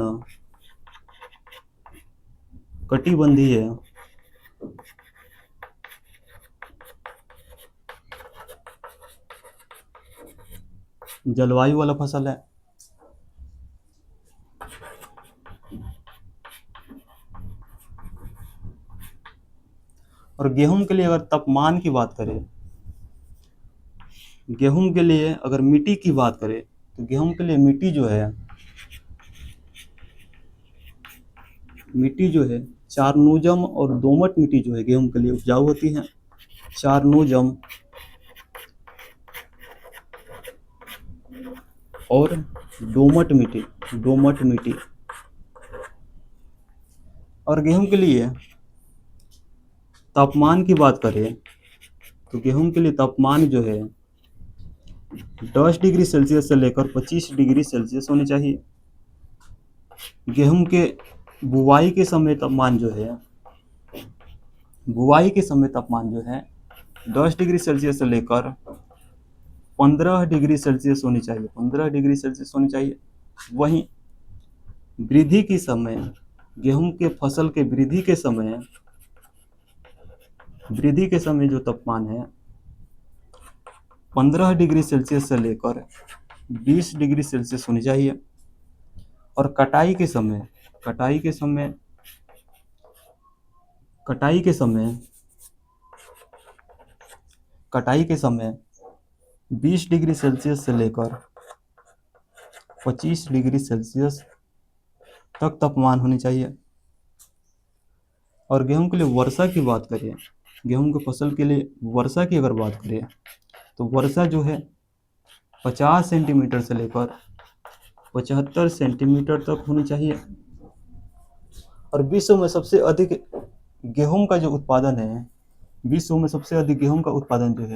कटिबंधीय जलवायु वाला फसल है। और गेहूं के लिए अगर तापमान की बात करें, गेहूं के लिए अगर मिट्टी की बात करें तो गेहूं के लिए मिट्टी जो है चारनोजम और दोमट मिट्टी जो है गेहूं के लिए उपजाऊ होती है। चारनोजम और दोमट मिट्टी। और गेहूं के लिए तापमान की बात करें तो गेहूं के लिए तापमान जो है 10 डिग्री सेल्सियस से लेकर 25 डिग्री सेल्सियस होनी चाहिए। गेहूं के बुवाई के समय तापमान जो है 10 डिग्री सेल्सियस से लेकर 15 डिग्री सेल्सियस होनी चाहिए। वहीं वृद्धि के समय गेहूं के फसल के वृद्धि के समय जो तापमान है 15 डिग्री सेल्सियस से लेकर 20 डिग्री सेल्सियस होनी चाहिए। और कटाई के समय 20 डिग्री सेल्सियस से लेकर 25 डिग्री सेल्सियस तक तापमान होनी चाहिए। और गेहूं के लिए वर्षा की बात करें, गेहूं के फसल के लिए वर्षा की अगर बात करें तो वर्षा जो है 50 सेंटीमीटर से लेकर 75 सेंटीमीटर तक होनी चाहिए। और विश्व में सबसे अधिक गेहूं का जो उत्पादन है विश्व में सबसे अधिक गेहूं का उत्पादन है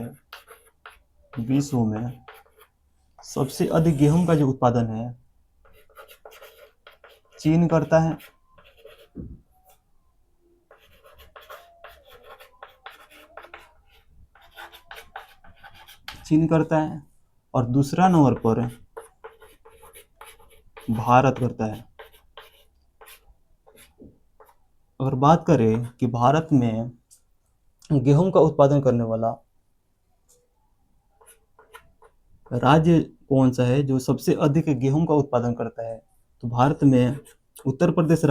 चीन करता है। और दूसरा नंबर पर भारत करता है। अगर बात करें कि भारत में गेहूं का उत्पादन करने वाला राज्य कौन सा है जो सबसे अधिक गेहूं का उत्पादन करता है, तो भारत में उत्तर प्रदेश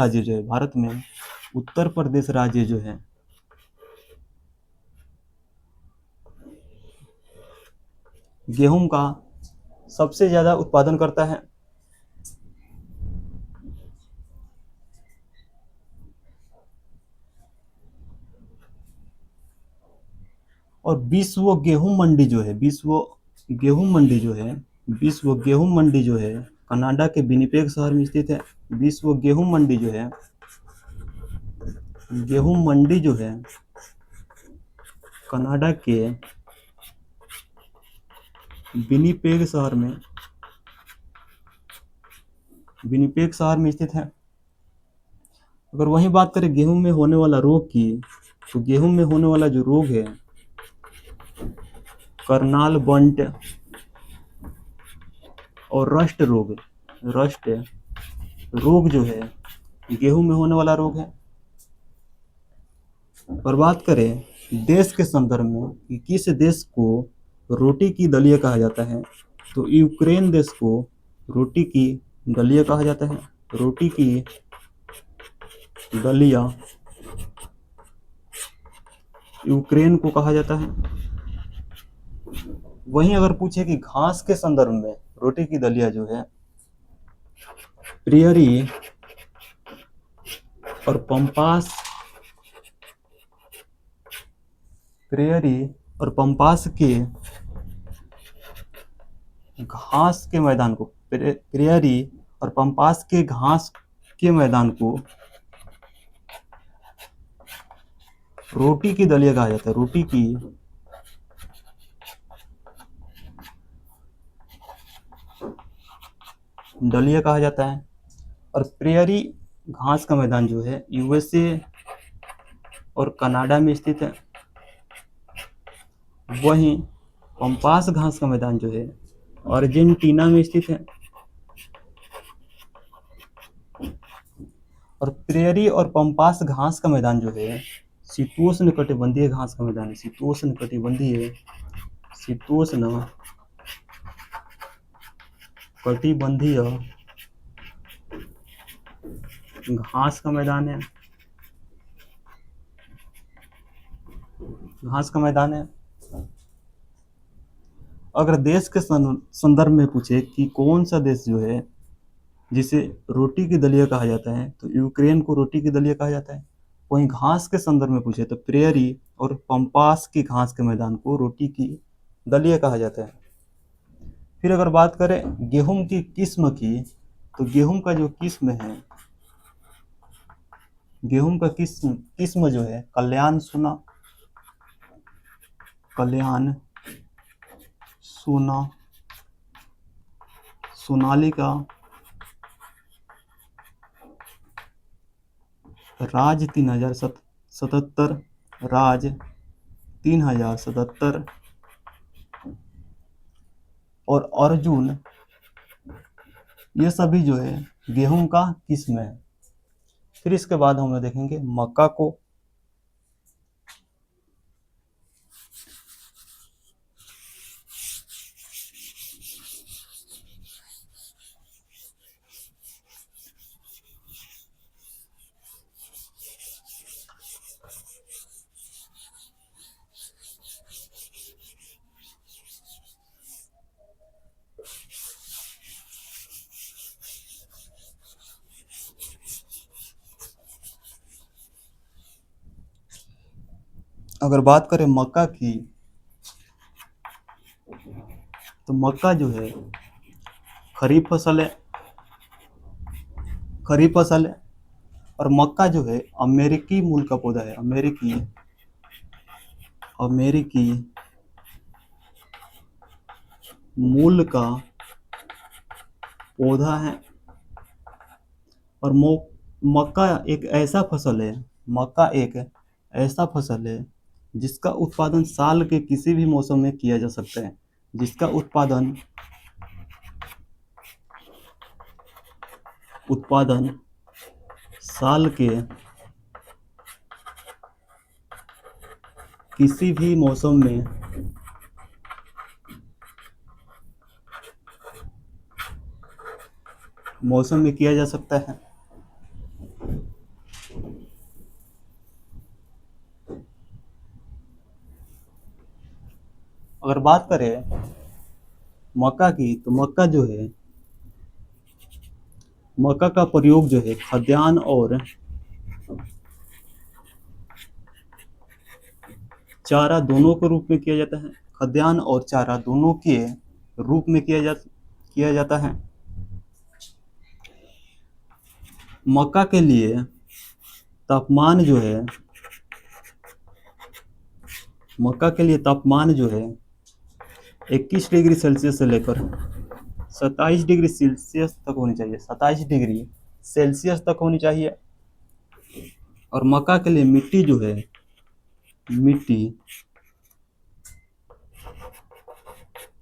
राज्य जो है गेहूं का सबसे ज़्यादा उत्पादन करता है? और विश्व गेहूं मंडी जो है, गेहूं मंडी जो है विश्व गेहूं मंडी जो है कनाडा के विनिपेग शहर में स्थित है। विश्व गेहूं मंडी जो है, गेहूं मंडी जो है कनाडा के विनिपेग शहर में स्थित है। अगर वहीं बात करें गेहूं में होने वाला रोग की, तो गेहूं में होने वाला जो रोग है करनाल बंट और रस्ट रोग जो है गेहूं में होने वाला रोग है। और बात करें देश के संदर्भ में कि किस देश को रोटी की दलिया कहा जाता है, तो यूक्रेन देश को रोटी की दलिया कहा जाता है। रोटी की दलिया यूक्रेन को कहा जाता है। वहीं अगर पूछे कि घास के संदर्भ में रोटी की दलिया जो है प्रियरी और पंपास के घास के मैदान को, प्रियरी और पंपास के घास के मैदान को रोटी की दलिया कहा जाता है। रोटी की दलिया कहा जाता है। और प्रेयरी घास का मैदान जो है यूएसए और कनाडा में स्थित है। वहीं पंपास घास का मैदान जो है अर्जेंटीना में स्थित है। और प्रेयरी और पंपास घास का मैदान जो है शीतोष्ण कटिबंधीय घास का मैदान है। शीतोष्ण कटिबंधीय घास का मैदान है। अगर देश के संदर्भ में पूछे कि कौन सा देश जो है जिसे रोटी की दलिया कहा जाता है, तो यूक्रेन को रोटी की दलिया कहा जाता है। वहीं घास के संदर्भ में पूछे तो प्रेयरी और पंपास की घास के मैदान को रोटी की दलिया कहा जाता है। फिर अगर बात करें गेहूं की किस्म की, तो गेहूं का जो किस्म है, गेहूं का किस्म जो है कल्याण सोना, सोनालिका, राज 3077, राज 3077 और अर्जुन, ये सभी जो है गेहूं का किस्म है। फिर इसके बाद हम देखेंगे मक्का को। अगर बात करें मक्का की, तो मक्का जो है खरीफ फसल है। और मक्का जो है अमेरिकी मूल का पौधा है। अमेरिकी मूल का पौधा है। और मक्का एक ऐसा फसल है जिसका उत्पादन साल के किसी भी मौसम में किया जा सकता है। जिसका उत्पादन साल के किसी भी मौसम में किया जा सकता है। अगर बात करें मक्का की, तो मक्का का प्रयोग जो है खाद्यान्न और चारा दोनों के रूप में किया जाता है। खाद्यान्न और चारा दोनों के रूप में किया जाता है। मक्का के लिए तापमान जो है मक्का के लिए तापमान जो है 21 डिग्री सेल्सियस से लेकर 27 डिग्री सेल्सियस तक होनी चाहिए। 27 डिग्री सेल्सियस तक होनी चाहिए। और मक्का के लिए मिट्टी जो है मिट्टी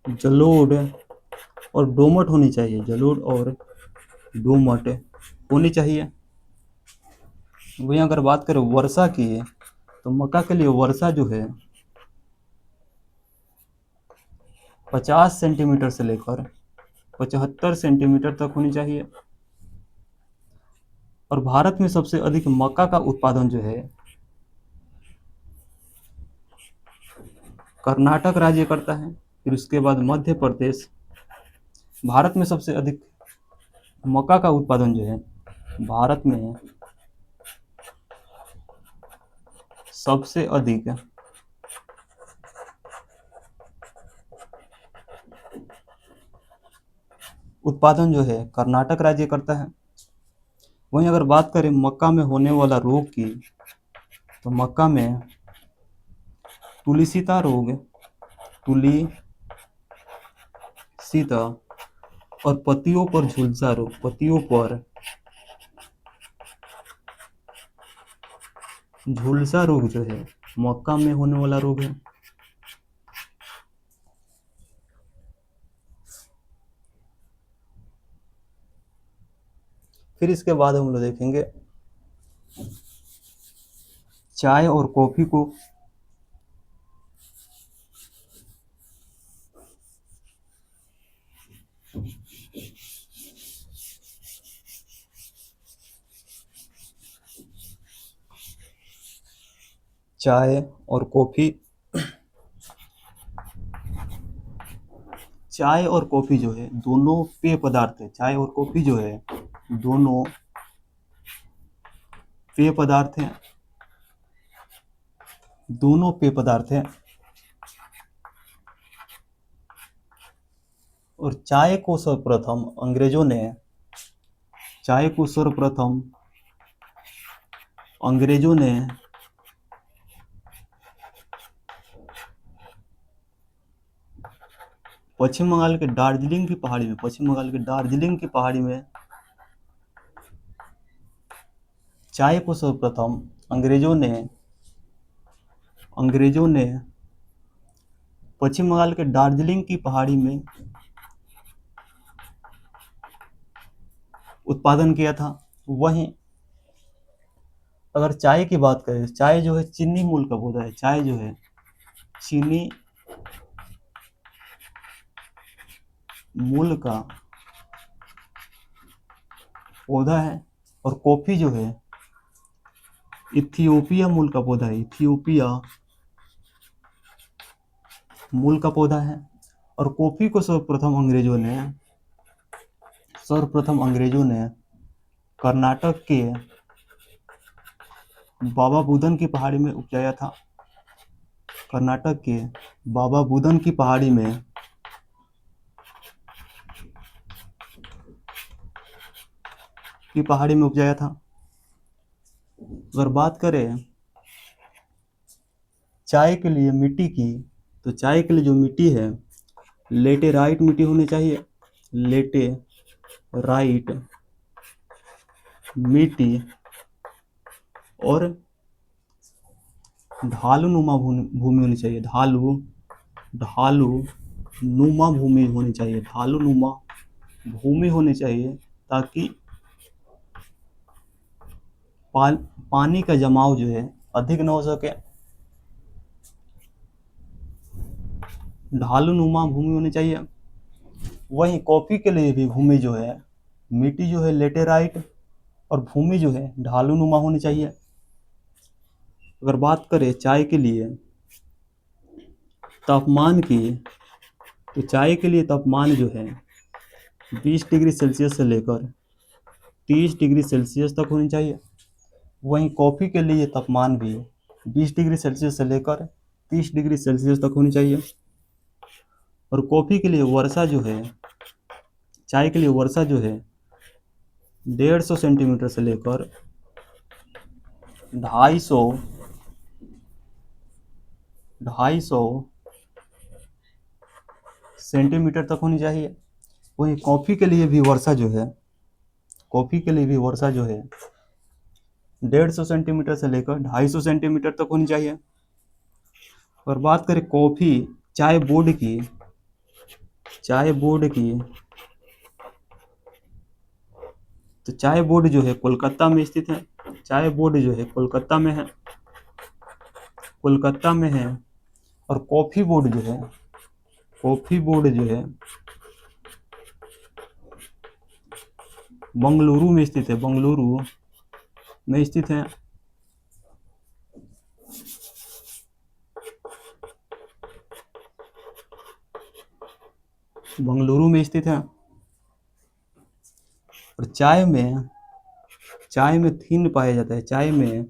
जलोढ़ और दोमट होनी चाहिए। जलोढ़ और दोमट होनी चाहिए। वहीं अगर बात करें वर्षा की, तो मक्का के लिए वर्षा जो है 50 सेंटीमीटर से लेकर 75 सेंटीमीटर तक होनी चाहिए। और भारत में सबसे अधिक मक्का का उत्पादन जो है कर्नाटक राज्य करता है। फिर उसके बाद मध्य प्रदेश। भारत में सबसे अधिक मक्का का उत्पादन जो है भारत में सबसे अधिक उत्पादन जो है कर्नाटक राज्य करता है। वहीं अगर बात करें मक्का में होने वाला रोग की, तो मक्का में तुलिसीता रोग, तुलिसीता और पत्तियों पर झुलसा रोग, पत्तियों पर झुलसा रोग जो है मक्का में होने वाला रोग है। फिर इसके बाद हम लोग देखेंगे चाय और कॉफी को। चाय और कॉफी चाय और कॉफी जो है दोनों पेय पदार्थ है। चाय और कॉफी जो है दोनों पेय पदार्थ हैं। दोनों पेय पदार्थ हैं। और चाय को सर्वप्रथम अंग्रेजों ने पश्चिम बंगाल के दार्जिलिंग की पहाड़ी में चाय को सर्वप्रथम अंग्रेजों ने पश्चिम बंगाल के दार्जिलिंग की पहाड़ी में उत्पादन किया था। वहीं अगर चाय की बात करें, चाय जो है चीनी मूल का पौधा है। चाय जो है चीनी मूल का पौधा है। और कॉफी जो है इथियोपिया मूल का पौधा है। इथियोपिया मूल का पौधा है। और कॉफी को सर्वप्रथम अंग्रेजों ने कर्नाटक के बाबा बुदन की पहाड़ी में उपजाया था। कर्नाटक के बाबा बुदन की पहाड़ी में उपजाया था। अगर बात करें चाय के लिए मिट्टी की, तो चाय के लिए जो मिट्टी है लेटेराइट मिट्टी होनी चाहिए। लेटेराइट मिट्टी और ढालूनुमा भूमि होनी चाहिए। ढालूनुमा भूमि होनी चाहिए। ढालूनुमा भूमि होनी चाहिए ताकि पानी का जमाव जो है अधिक न हो सके। ढालूनुमा भूमि होनी चाहिए। वहीं कॉफी के लिए भी भूमि जो है मिट्टी जो है लेटेराइट और भूमि जो है ढालूनुमा होनी चाहिए। अगर बात करें चाय के लिए तापमान की, तो चाय के लिए तापमान जो है 20 डिग्री सेल्सियस से लेकर 30 डिग्री सेल्सियस तक होनी चाहिए। वहीं कॉफ़ी के लिए तापमान भी 20 डिग्री सेल्सियस से लेकर 30 डिग्री सेल्सियस तक होनी चाहिए। और कॉफ़ी के लिए वर्षा जो है, चाय के लिए वर्षा जो है 150 सेंटीमीटर से लेकर 250 सेंटीमीटर तक होनी चाहिए। वहीं कॉफ़ी के लिए भी वर्षा जो है, कॉफ़ी के लिए भी वर्षा जो है 150 सेंटीमीटर से लेकर 250 सेंटीमीटर तक होनी चाहिए। और बात करें कॉफ़ी चाय बोर्ड की, चाय बोर्ड की, तो चाय बोर्ड जो है कोलकाता में स्थित है। चाय बोर्ड जो है कोलकाता में है, कोलकाता में है। और कॉफ़ी बोर्ड जो है, कॉफ़ी बोर्ड जो है बंगलुरु में स्थित है, बंगलुरु में स्थित है। बंगलुरु में स्थित है। और चाय में थीन पाया जाता है, चाय में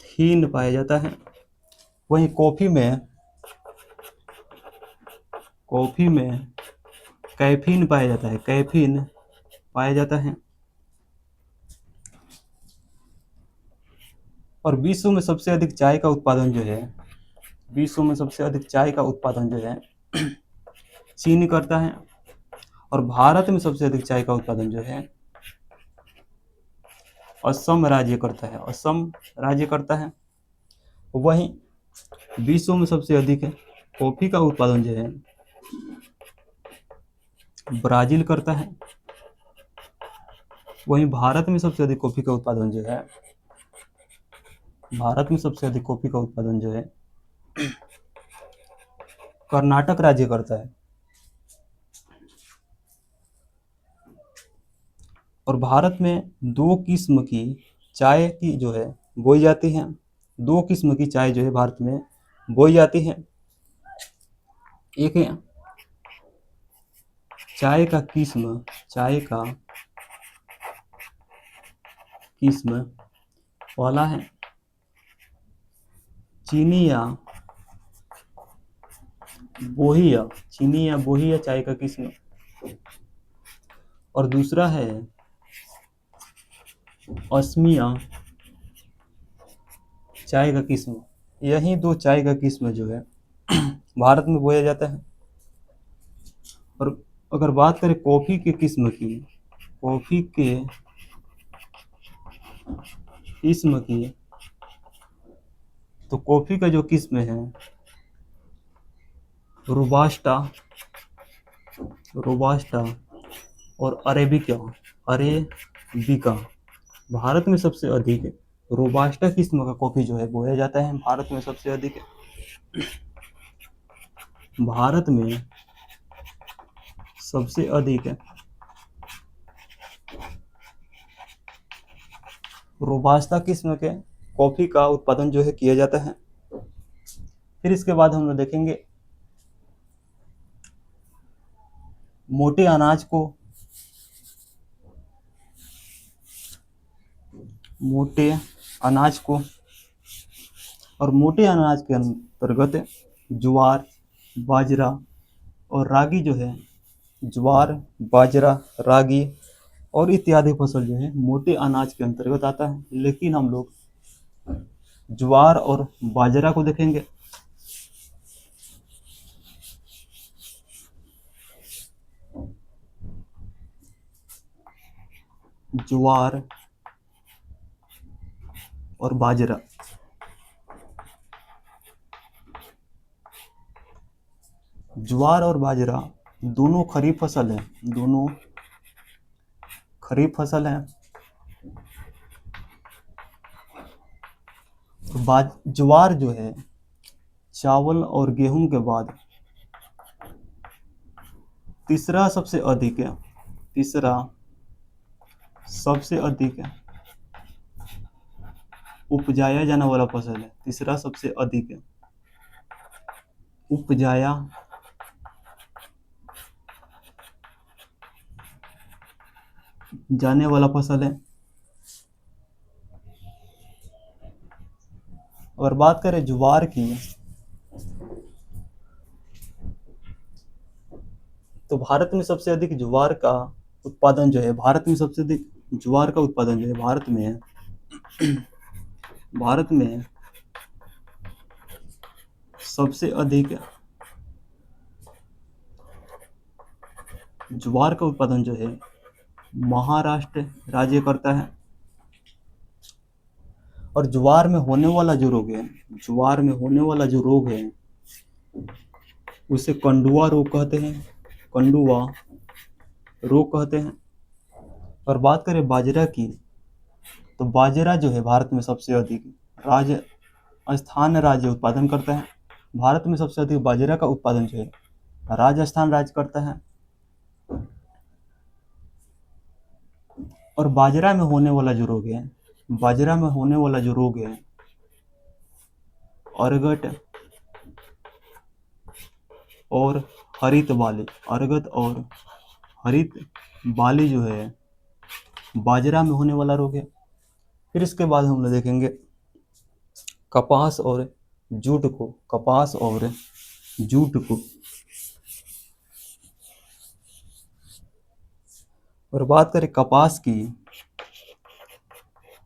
थीन पाया जाता है। वहीं कॉफ़ी में कैफीन पाया जाता है, कैफीन पाया जाता है। और विश्व में सबसे अधिक चाय का उत्पादन जो है, विश्व में सबसे अधिक चाय का उत्पादन जो है चीन करता है। और भारत में सबसे अधिक चाय का उत्पादन जो है असम राज्य करता है, असम राज्य करता है। वहीं विश्व में सबसे अधिक कॉफ़ी का उत्पादन जो है ब्राज़ील करता है। वहीं भारत में सबसे अधिक कॉफ़ी का उत्पादन जो है, भारत में सबसे अधिक कॉफ़ी का उत्पादन जो है कर्नाटक राज्य करता है। और भारत में 2 किस्म की चाय की जो है बोई जाती है, 2 किस्म की चाय जो है भारत में बोई जाती है। एक है चाय का किस्म पहला है चीनी या बोहिया चाय का किस्म। और दूसरा है असमिया चाय का किस्म। यही 2 चाय का किस्म जो है भारत में बोया जाता है। और अगर बात करें कॉफ़ी के किस्म की, कॉफ़ी के किस्म की, तो कॉफ़ी का जो किस्म है रोबास्टा और अरेबिका। भारत में सबसे अधिक रोबास्टा किस्म का कॉफ़ी जो है बोया जाता है, भारत में सबसे अधिक। भारत में सबसे अधिक रोबास्टा किस्म के कॉफ़ी का उत्पादन जो है किया जाता है। फिर इसके बाद हम लोग देखेंगे मोटे अनाज को, और मोटे अनाज के अंतर्गत ज्वार, बाजरा और रागी जो है, ज्वार, बाजरा, रागी और इत्यादि फसल जो है मोटे अनाज के अंतर्गत आता है। लेकिन हम लोग ज्वार और बाजरा को देखेंगे। ज्वार और बाजरा, ज्वार और बाजरा दोनों खरीफ फसल है, दोनों खरीफ फसल है। तो ज्वार जो है चावल और गेहूं के बाद तीसरा सबसे अधिक उपजाया जाने वाला फसल है, तीसरा सबसे अधिक उपजाया जाने वाला फसल है। अगर बात करें ज्वार की, तो भारत में सबसे अधिक ज्वार का उत्पादन जो है, भारत में सबसे अधिक ज्वार का उत्पादन जो है भारत में सबसे अधिक ज्वार का उत्पादन जो है महाराष्ट्र राज्य करता है। और ज्वार में होने वाला जो रोग है, ज्वार में होने वाला जो रोग है उसे कंडुआ रोग कहते हैं, कंडुआ रोग कहते हैं। और बात करें बाजरा की, तो बाजरा जो है भारत में सबसे अधिक राजस्थान राज्य उत्पादन करता है। भारत में सबसे अधिक बाजरा का उत्पादन जो है राजस्थान राज्य करता है। और बाजरा में होने वाला जो रोग है, बाजरा में होने वाला जो रोग है अर्गट और हरित बाली, अर्गत और हरित बाली जो है बाजरा में होने वाला रोग है। फिर इसके बाद हम लोग देखेंगे कपास और जूट को, कपास और जूट को। और बात करें कपास की,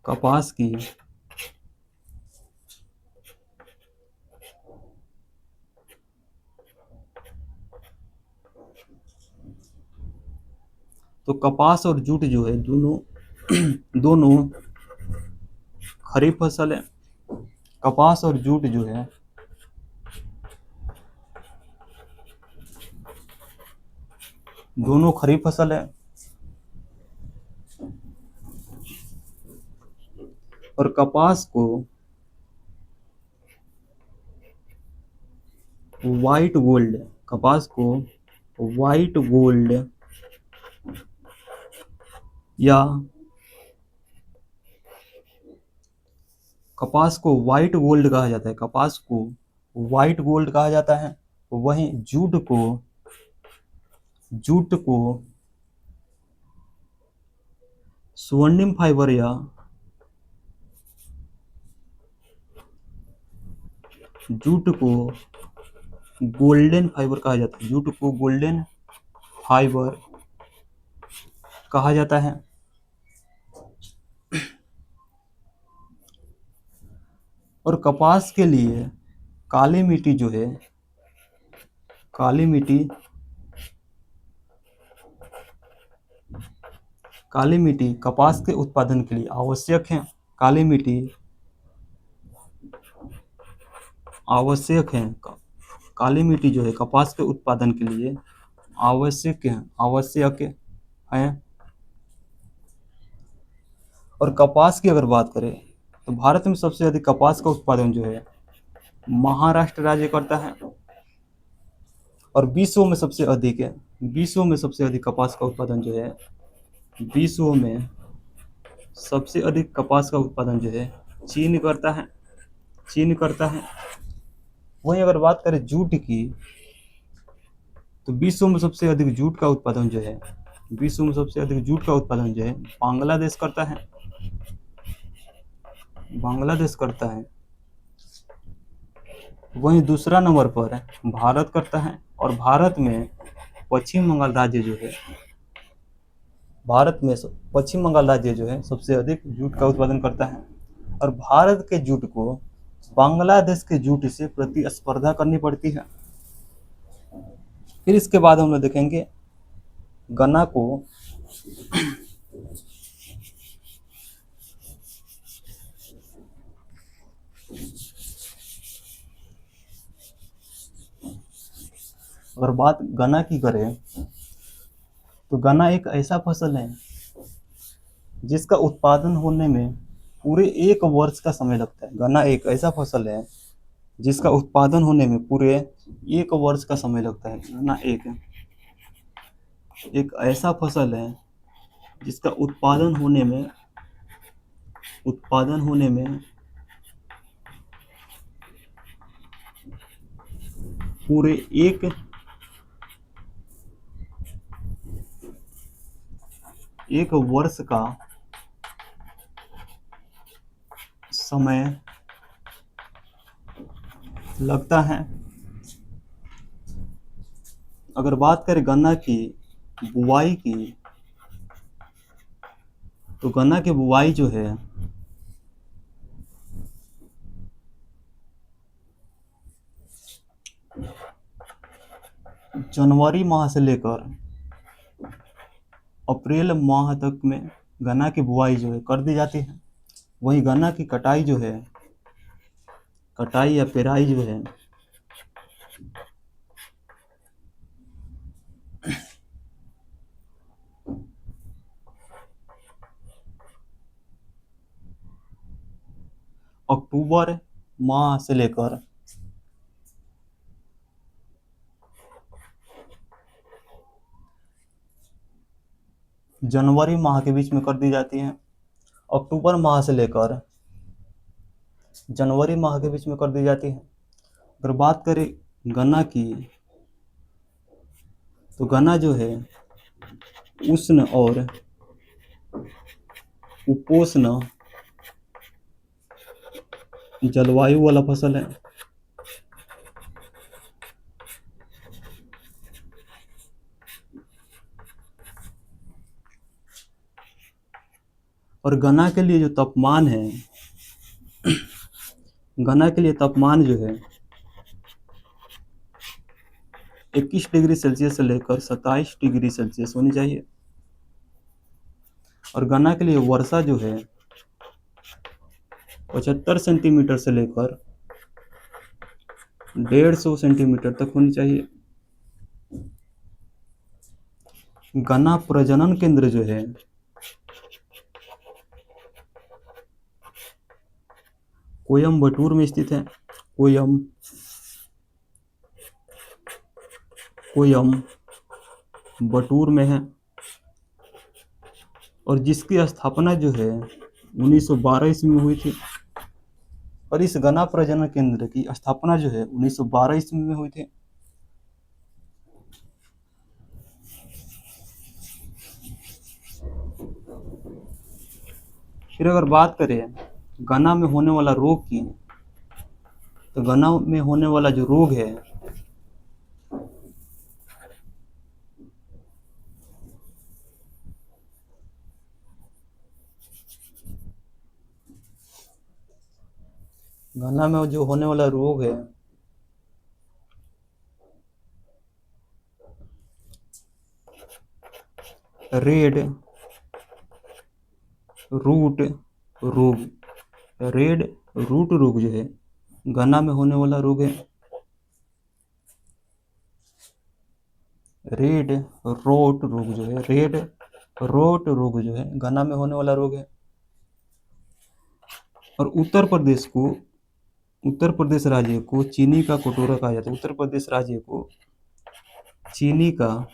कपास की तो कपास और जूट जो है दोनों दोनों खरीफ फसल है। कपास और जूट जो है दोनों खरीफ फसल है। और कपास को व्हाइट गोल्ड, कपास को व्हाइट गोल्ड या कपास को व्हाइट गोल्ड कहा जाता है, कपास को व्हाइट गोल्ड कहा जाता है। वहीं जूट को स्वर्णिम फाइबर या जूट को गोल्डन फाइबर कहा जाता है, जूट को गोल्डन फाइबर कहा जाता है। और कपास के लिए काली मिट्टी जो है, काली मिट्टी कपास के उत्पादन के लिए आवश्यक है। काली मिट्टी आवश्यक है, काली मिट्टी जो है कपास के उत्पादन के लिए आवश्यक है। और कपास की अगर बात करें तो भारत में सबसे अधिक कपास का उत्पादन जो है महाराष्ट्र राज्य करता है। और विश्व में सबसे अधिक है, विश्व में सबसे अधिक कपास का उत्पादन जो है, विश्व में सबसे अधिक कपास का उत्पादन जो है चीन करता है, चीन करता है। वहीं अगर बात करें जूट की, तो विश्व में सबसे अधिक जूट का उत्पादन जो है, विश्व में सबसे अधिक जूट का उत्पादन जो है बांग्लादेश करता है, बांग्लादेश करता है। वहीं दूसरा नंबर पर भारत करता है। और भारत में पश्चिम बंगाल राज्य जो है, भारत में पश्चिम बंगाल राज्य जो है सबसे अधिक जूट का उत्पादन करता है। और भारत के जूट को बांग्लादेश के जूट से प्रतिस्पर्धा करनी पड़ती है। फिर इसके बाद हम लोग देखेंगे गन्ना को अगर बात गन्ना की करें तो गन्ना एक ऐसा फसल है जिसका उत्पादन होने में पूरे 1 वर्ष का समय लगता है। गन्ना एक ऐसा फसल है जिसका उत्पादन होने में पूरे 1 वर्ष का समय लगता है। गन्ना एक ऐसा फसल है जिसका उत्पादन होने में पूरे एक वर्ष का समय लगता है। अगर बात करें गन्ना की बुआई की, तो गन्ना की बुआई जो है जनवरी माह से लेकर अप्रैल माह तक में गन्ना की बुआई जो है कर दी जाती है। वहीं गन्ना की कटाई जो है, कटाई या पेराई जो है अक्टूबर माह से लेकर जनवरी माह के बीच में कर दी जाती है। अक्टूबर माह से लेकर जनवरी माह के बीच में कर दी जाती है। अगर बात करें गन्ना की, तो गन्ना जो है उष्ण और उपोष्ण जलवायु वाला फसल है। और गन्ना के लिए जो तापमान है, गन्ना के लिए तापमान जो है 21 डिग्री सेल्सियस से लेकर 27 डिग्री सेल्सियस होनी चाहिए। और गन्ना के लिए वर्षा जो है 75 सेंटीमीटर से लेकर 150 सेंटीमीटर तक होनी चाहिए। गन्ना प्रजनन केंद्र जो है कोयम्बटूर में स्थित है। कोयम्बटूर में है। और जिसकी स्थापना जो है 1912 ईस्वी में हुई थी। और इस गन्ना प्रजनन केंद्र की स्थापना जो है 1912 ईस्वी में हुई थी। फिर अगर बात करें गन्ना में होने वाला रोग की, तो गन्ना में होने वाला जो रोग है गन्ना में जो होने वाला रोग है रेड रूट रोग। रेड रूट रोग जो है गन्ना में होने वाला रोग है। रेड रोट रोग जो है, रेड रोट रोग जो है गन्ना में होने वाला रोग है। और उत्तर प्रदेश राज्य को चीनी का कटोरा कहा जाता है। उत्तर प्रदेश राज्य को चीनी का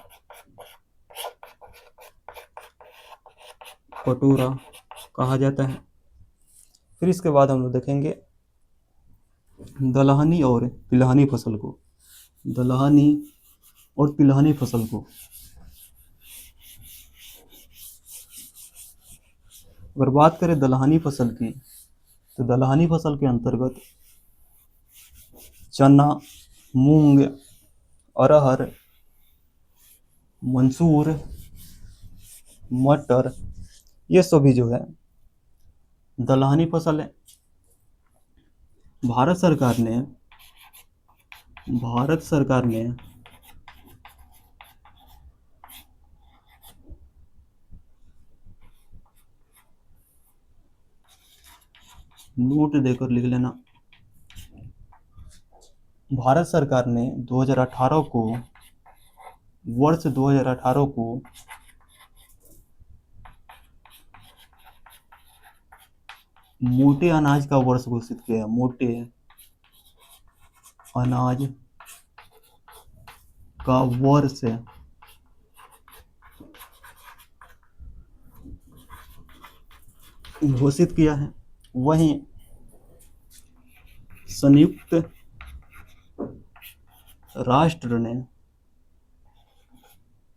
कटोरा कहा जाता है। फिर इसके बाद हम लोग देखेंगे दलहनी और तिलहनी फसल को। दलहनी और तिलहनी फसल को अगर बात करें दलहनी फसल की, तो दलहनी फसल के अंतर्गत चना, मूंग, अरहर, मंसूर, मटर, ये सभी जो है दलहनी फसल है। भारत सरकार ने नोट देकर लिख लेना। भारत सरकार ने 2018 को, वर्ष 2018 को मोटे अनाज का वर्ष घोषित किया है। मोटे अनाज का वर्ष घोषित किया है। वहीं संयुक्त राष्ट्र ने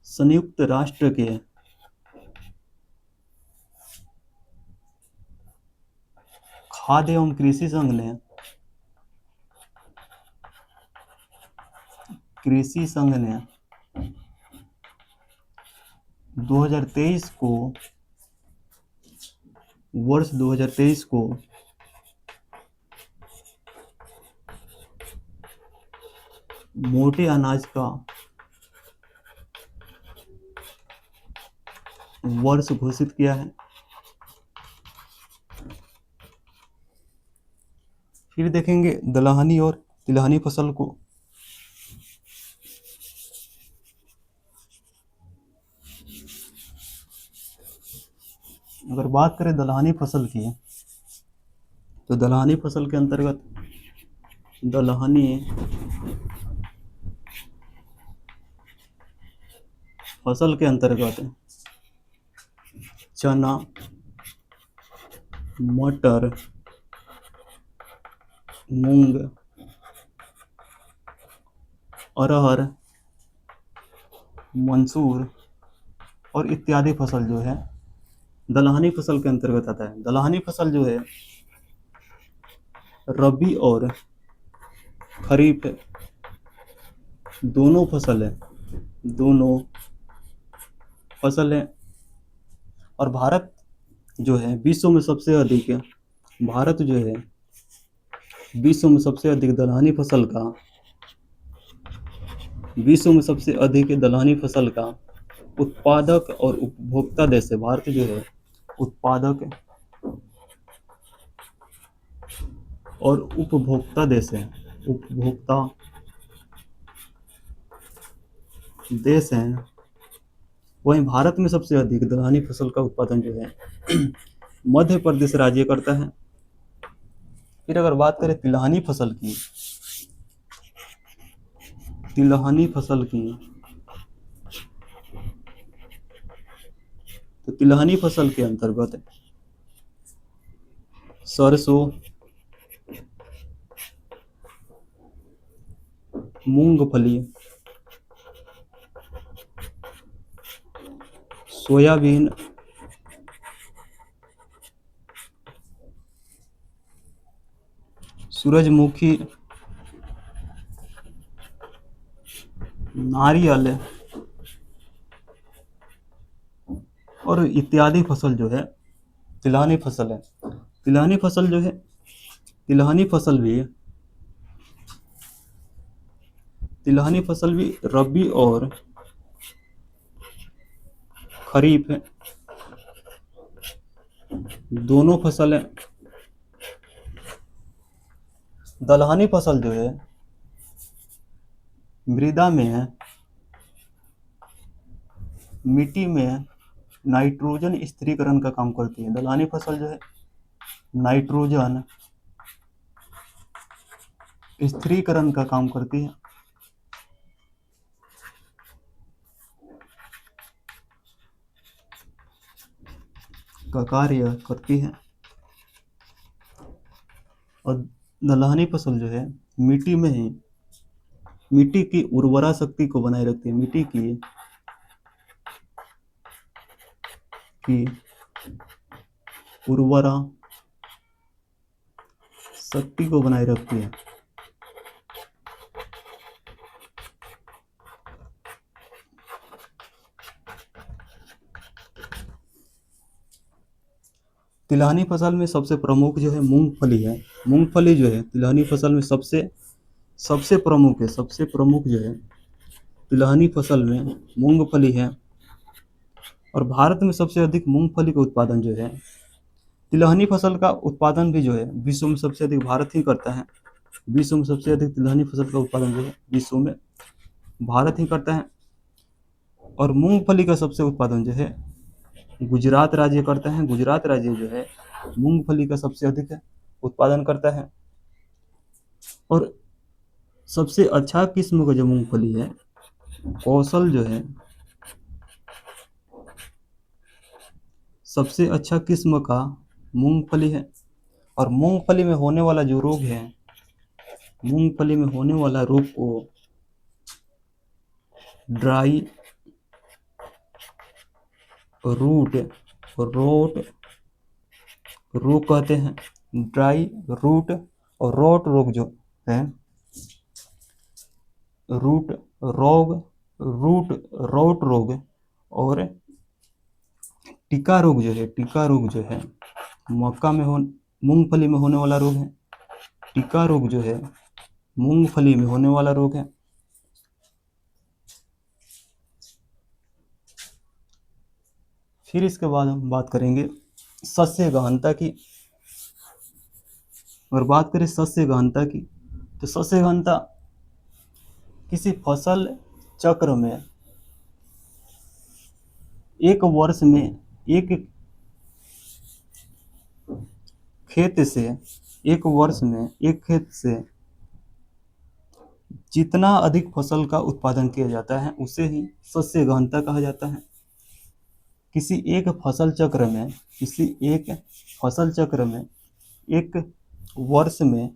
संयुक्त राष्ट्र के खाद्य एवं कृषि संघ ने 2023 को वर्ष 2023 को मोटे अनाज का वर्ष घोषित किया है। फिर देखेंगे दलहनी और तिलहनी फसल को। अगर बात करें दलहनी फसल की, तो दलहनी फसल के अंतर्गत दलहनी फसल के अंतर्गत चना, मटर, मूंग, अरहर, मंसूर और इत्यादि फसल जो है दलहनी फसल के अंतर्गत आता है। दलहनी फसल जो है रबी और खरीफ दोनों फसल है और भारत जो है विश्व में सबसे अधिक दलहनी फसल का उत्पादक और उपभोक्ता देश है। भारत जो है उत्पादक और उपभोक्ता देश है। वहीं भारत में सबसे अधिक दलहनी फसल का उत्पादन जो है मध्य प्रदेश राज्य करता है। फिर अगर बात करें तिलहनी फसल की, तो तिलहनी फसल के अंतर्गत सरसों, मूंगफली, सोयाबीन, सूरजमुखी, नारियल और इत्यादि फसल जो है तिलहनी फसल है। तिलहनी फसल भी रबी और खरीफ दोनों फसल है। दलहनी फसल जो है मृदा में मिट्टी में नाइट्रोजन स्थिरीकरण का काम करती है। दलहनी फसल जो है नाइट्रोजन स्थिरीकरण का काम करती है। और दलहनी फसल जो है मिट्टी की उर्वरा शक्ति को बनाए रखती है। मिट्टी की उर्वरा शक्ति को बनाए रखती है। तिलहनी फसल में सबसे प्रमुख जो है मूंगफली है। मूंगफली जो है तिलहनी फसल में सबसे प्रमुख जो है तिलहनी फसल में मूंगफली है। और भारत में सबसे अधिक मूंगफली का उत्पादन जो है, तिलहनी फसल का उत्पादन भी जो है विश्व में सबसे अधिक भारत ही करता है। विश्व में सबसे अधिक तिलहनी फसल का उत्पादन जो है विश्व में भारत ही करता है। और मूंगफली का सबसे उत्पादन जो है गुजरात राज्य करता है। गुजरात राज्य जो है मूंगफली का सबसे अधिक उत्पादन करता है। और सबसे अच्छा किस्म का जो मूंगफली है कौशल जो है सबसे अच्छा किस्म का मूंगफली है। और मूंगफली में होने वाला जो रोग है, मूंगफली में होने वाला रोग को ड्राई रूट रोट रोग कहते हैं। ड्राई रूट और रोट रोग जो है, रूट रोग रूट रोट रोग और टिका रोग जो है, टिका रोग जो है मक्का में हो मूंगफली में होने वाला रोग है। टिका रोग जो है मूंगफली में होने वाला रोग है। फिर इसके बाद हम बात करेंगे सस्य गहनता की। अगर बात करें सस्य गहनता की, तो सस्य गहनता किसी फसल चक्र में एक वर्ष में एक खेत से एक वर्ष में एक खेत से जितना अधिक फसल का उत्पादन किया जाता है उसे ही सस्य गहनता कहा जाता है। किसी एक फसल चक्र में एक वर्ष में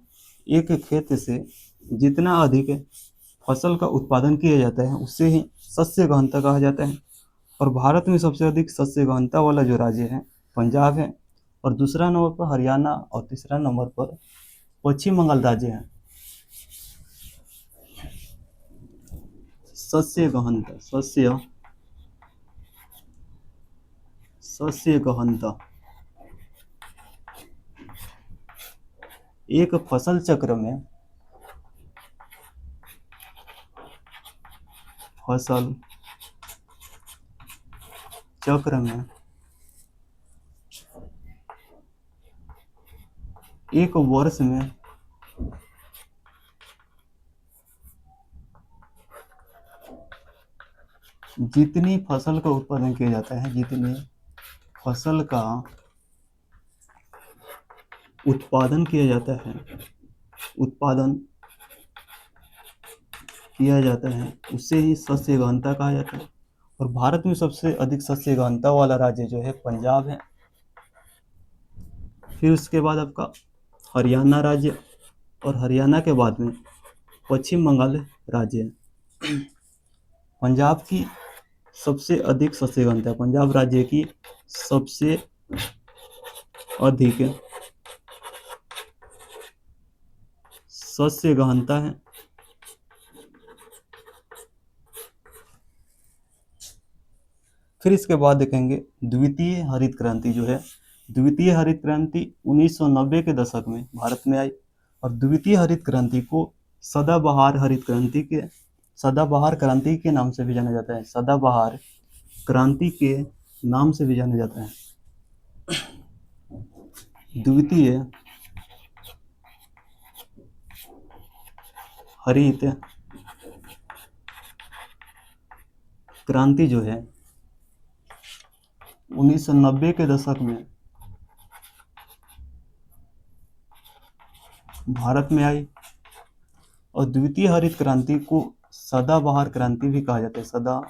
एक खेत से जितना अधिक फसल का उत्पादन किया जाता है उसे ही सस्य गहनता कहा जाता है। और भारत में सबसे अधिक सस्य गहनता वाला जो राज्य है पंजाब है, और दूसरा नंबर पर हरियाणा और तीसरा नंबर पर पश्चिम बंगाल राज्य है। सस्य गहनता सस्य गहनता एक फसल चक्र में एक वर्ष में जितनी फसल का उत्पादन किया जाता है, जितनी फसल का उत्पादन किया जाता है उसे ही सस्य गहनता कहा जाता है। और भारत में सबसे अधिक सस्य गहनता वाला राज्य जो है पंजाब है। फिर उसके बाद आपका हरियाणा राज्य, और हरियाणा के बाद में पश्चिम बंगाल राज्य है। पंजाब की सबसे अधिक सस्य गहनता है, पंजाब राज्य की सबसे अधिक सस्य गहनता है। फिर इसके बाद देखेंगे द्वितीय हरित क्रांति जो है। द्वितीय हरित क्रांति 1990 के दशक में भारत में आई, और द्वितीय हरित क्रांति को सदाबहार क्रांति के नाम से भी जाना जाता है। सदाबहार क्रांति के नाम से भी जाना जाता है। द्वितीय हरित क्रांति जो है 1990 के दशक में भारत में आई, और द्वितीय हरित क्रांति को सदाबहार क्रांति भी कहा जाता है। सदाबहार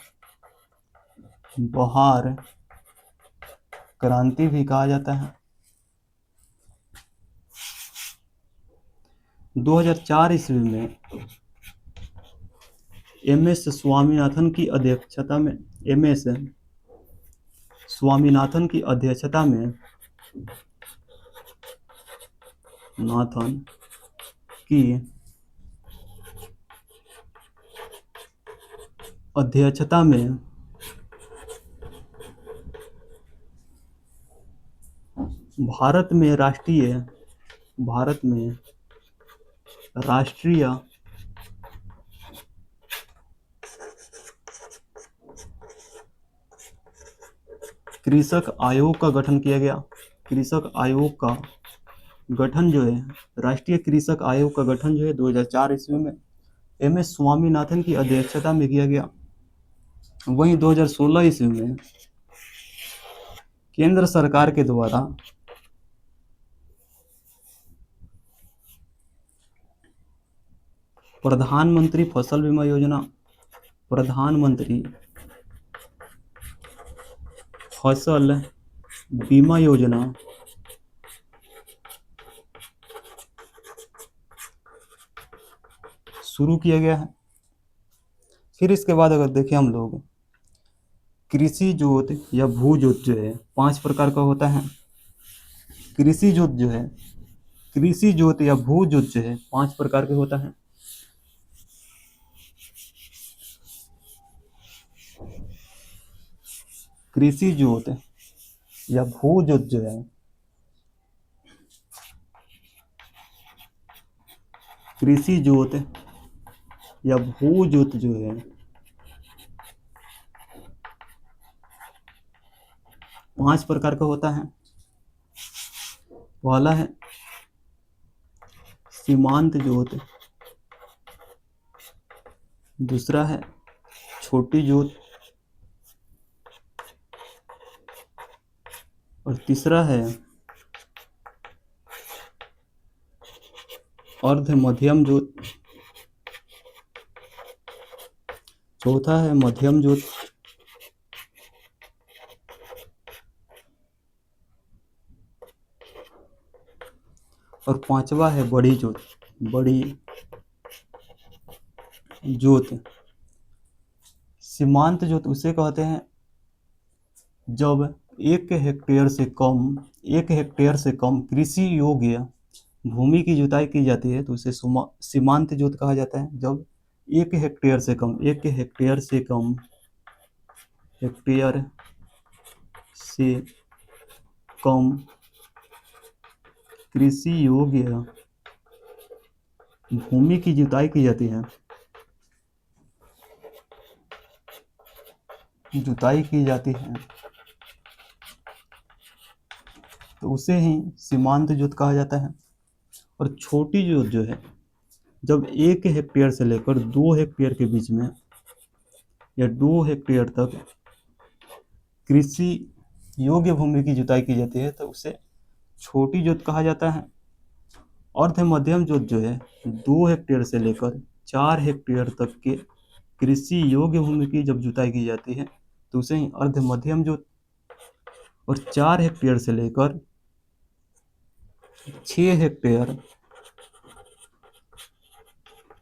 क्रांति भी कहा जाता है। 2004 ईस्वी में एमएस स्वामीनाथन की अध्यक्षता में भारत में राष्ट्रीय कृषक आयोग का गठन किया गया। कृषक आयोग का गठन जो है, राष्ट्रीय कृषक आयोग का गठन जो है 2004 ईस्वी में एमएस स्वामीनाथन की अध्यक्षता में किया गया। वहीं 2016 ईस्वी में केंद्र सरकार के द्वारा प्रधानमंत्री फसल बीमा योजना शुरू किया गया है। फिर इसके बाद अगर देखें हम लोग, कृषि जोत या भू जोत जो है 5 प्रकार का होता है। कृषि जोत जो है, कृषि जोत या भू जोत जो है 5 प्रकार के होता है। कृषि जोत या भू जोत जो है, कृषि जोत या भू जोत जो है 5 प्रकार का होता है। पहला है सीमांत जोत, दूसरा है छोटी जोत, और तीसरा है अर्ध मध्यम जोत, चौथा है मध्यम जोत, और पांचवा है बड़ी जोत। बड़ी जोत, सीमांत जोत उसे कहते हैं जब 1 हेक्टेयर से कम कृषि योग्य भूमि की जुताई की जाती है तो उसे सीमांत जोत कहा जाता है। जब 1 हेक्टेयर से कम कृषि योग्य भूमि की जुताई की जाती है, तो उसे ही सीमांत जोत कहा जाता है। और छोटी जोत जो है, जब 1 हेक्टेयर से लेकर 2 हेक्टेयर के बीच में या 2 हेक्टेयर तक कृषि योग्य भूमि की जुताई की जाती है तो उसे छोटी जोत कहा जाता है। अर्ध मध्यम जोत जो है 2 हेक्टेयर से लेकर 4 हेक्टेयर तक के कृषि योग्य भूमि की जब जुताई की जाती है तो उसे ही अर्ध मध्यम जोत, और 4 हेक्टेयर से लेकर 6 हेक्टेयर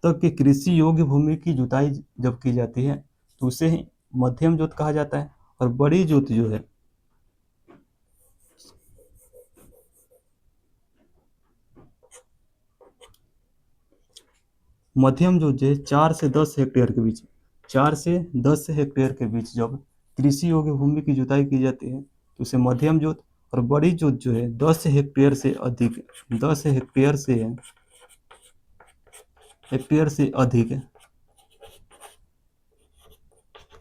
तक की कृषि योग्य भूमि की जुताई जब की जाती है तो उसे ही मध्यम जोत कहा जाता है। और बड़ी जोत जो है, मध्यम जोत जो है 4 से 10 हेक्टेयर के बीच, 4 से 10 हेक्टेयर के बीच जब कृषि योग्य भूमि की जुताई की जाती है तो उसे मध्यम जोत। और बड़ी जोत जो है 10 हेक्टेयर से अधिक, 10 हेक्टेयर से अधिक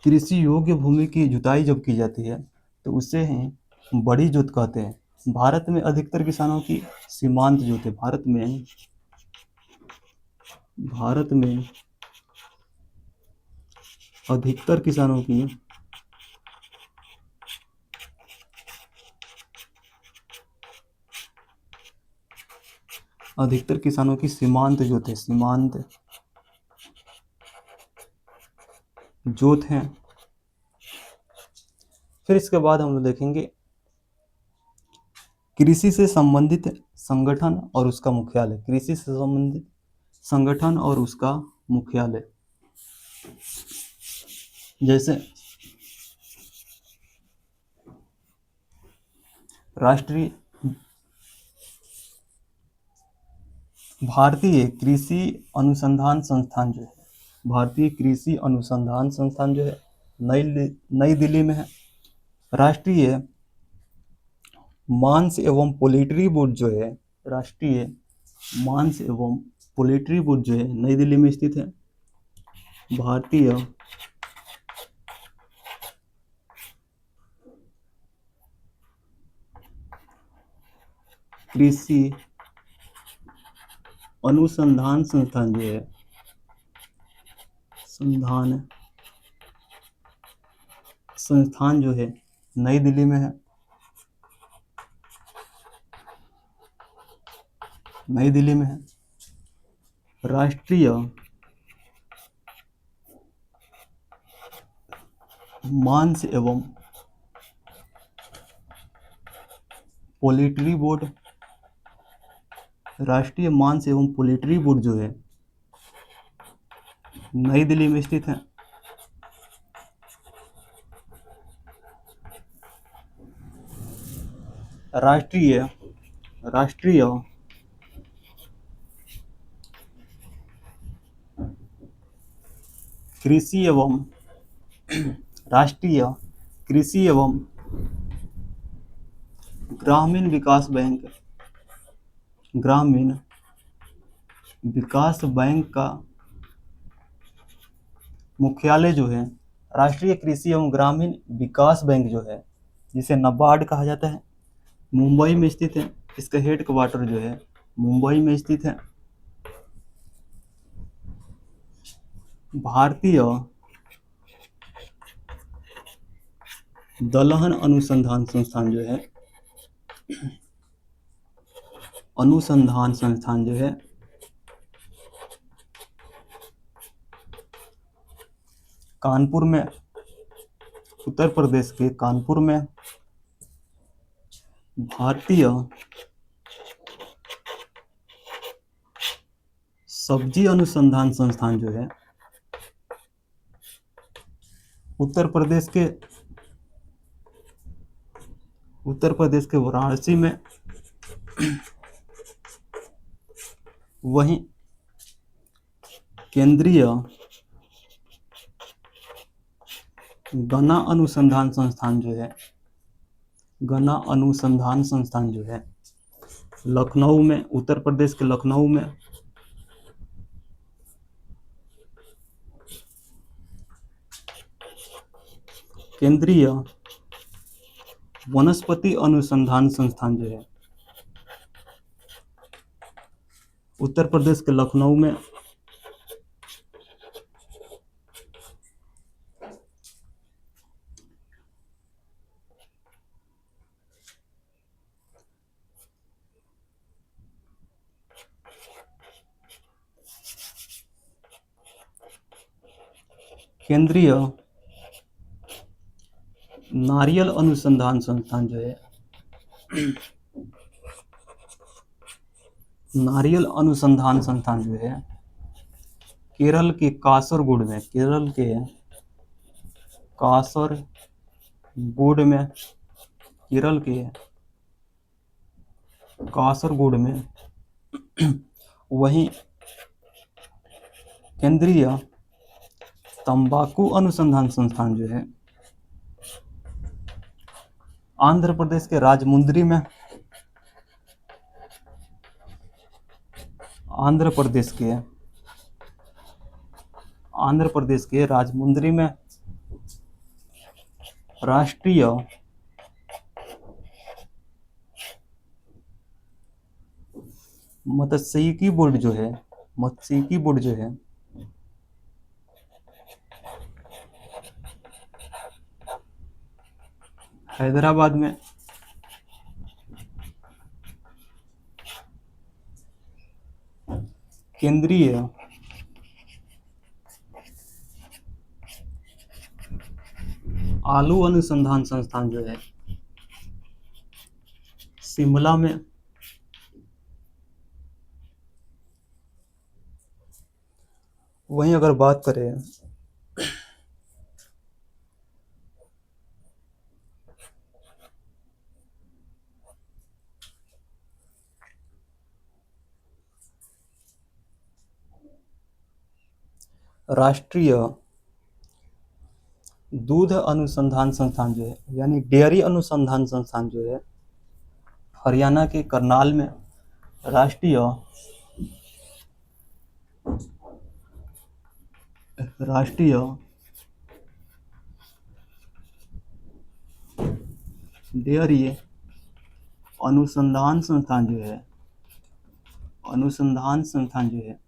कृषि योग्य भूमि की जुताई जब की जाती है तो उसे ही बड़ी जोत कहते हैं। भारत में अधिकतर किसानों की सीमांत जोत है। भारत में अधिकतर किसानों की सीमांत जोत है। फिर इसके बाद हम लोग देखेंगे कृषि से संबंधित संगठन और उसका मुख्यालय। कृषि से संबंधित संगठन और उसका मुख्यालय, जैसे राष्ट्रीय भारतीय कृषि अनुसंधान संस्थान जो है, भारतीय कृषि अनुसंधान संस्थान जो है नई दिल्ली में है। राष्ट्रीय मांस एवं पोल्ट्री बोर्ड जो है, राष्ट्रीय मांस एवं पोल्ट्री बोर्ड जो है नई दिल्ली में स्थित है। भारतीय कृषि अनुसंधान संस्थान जो है, संस्थान जो है नई दिल्ली में है। राष्ट्रीय मांस एवं पोल्ट्री बोर्ड, राष्ट्रीय मांस एवं पोल्ट्री बोर्ड जो है नई दिल्ली में स्थित है। राष्ट्रीय राष्ट्रीय कृषि एवं राष्ट्रीय कृषि एवं ग्रामीण विकास बैंक ग्रामीण विकास बैंक का मुख्यालय जो है, राष्ट्रीय कृषि एवं ग्रामीण विकास बैंक जो है, जिसे नाबार्ड कहा जाता है, मुंबई में स्थित है। इसका हेड क्वार्टर जो है मुंबई में स्थित है। भारतीय दलहन अनुसंधान संस्थान जो है, अनुसंधान संस्थान जो है कानपुर में, उत्तर प्रदेश के कानपुर में। भारतीय सब्जी अनुसंधान संस्थान जो है उत्तर प्रदेश के वाराणसी में। वहीं केंद्रीय गन्ना अनुसंधान संस्थान जो है, गन्ना अनुसंधान संस्थान जो है लखनऊ में, उत्तर प्रदेश के लखनऊ में। केंद्रीय वनस्पति अनुसंधान संस्थान जो है उत्तर प्रदेश के लखनऊ में। केंद्रीय नारियल अनुसंधान संस्थान जो है, नारियल अनुसंधान संस्थान जो है केरल के कासरगोड में, केरल के कासरगोड में, केरल के कासरगोड में। वहीं केंद्रीय तंबाकू अनुसंधान संस्थान जो है आंध्र प्रदेश के राजमुंद्री में, आंध्र प्रदेश के राजमुंद्री में। राष्ट्रीय मत्स्यिकी बोर्ड जो है, मत्स्यिकी बोर्ड जो है हैदराबाद में। केंद्रीय आलू अनुसंधान संस्थान जो है शिमला में। वहीं अगर बात करें राष्ट्रीय दूध अनुसंधान संस्थान जो है, यानी डेयरी अनुसंधान संस्थान जो है हरियाणा के करनाल में। राष्ट्रीय डेयरी अनुसंधान संस्थान जो है, अनुसंधान संस्थान जो है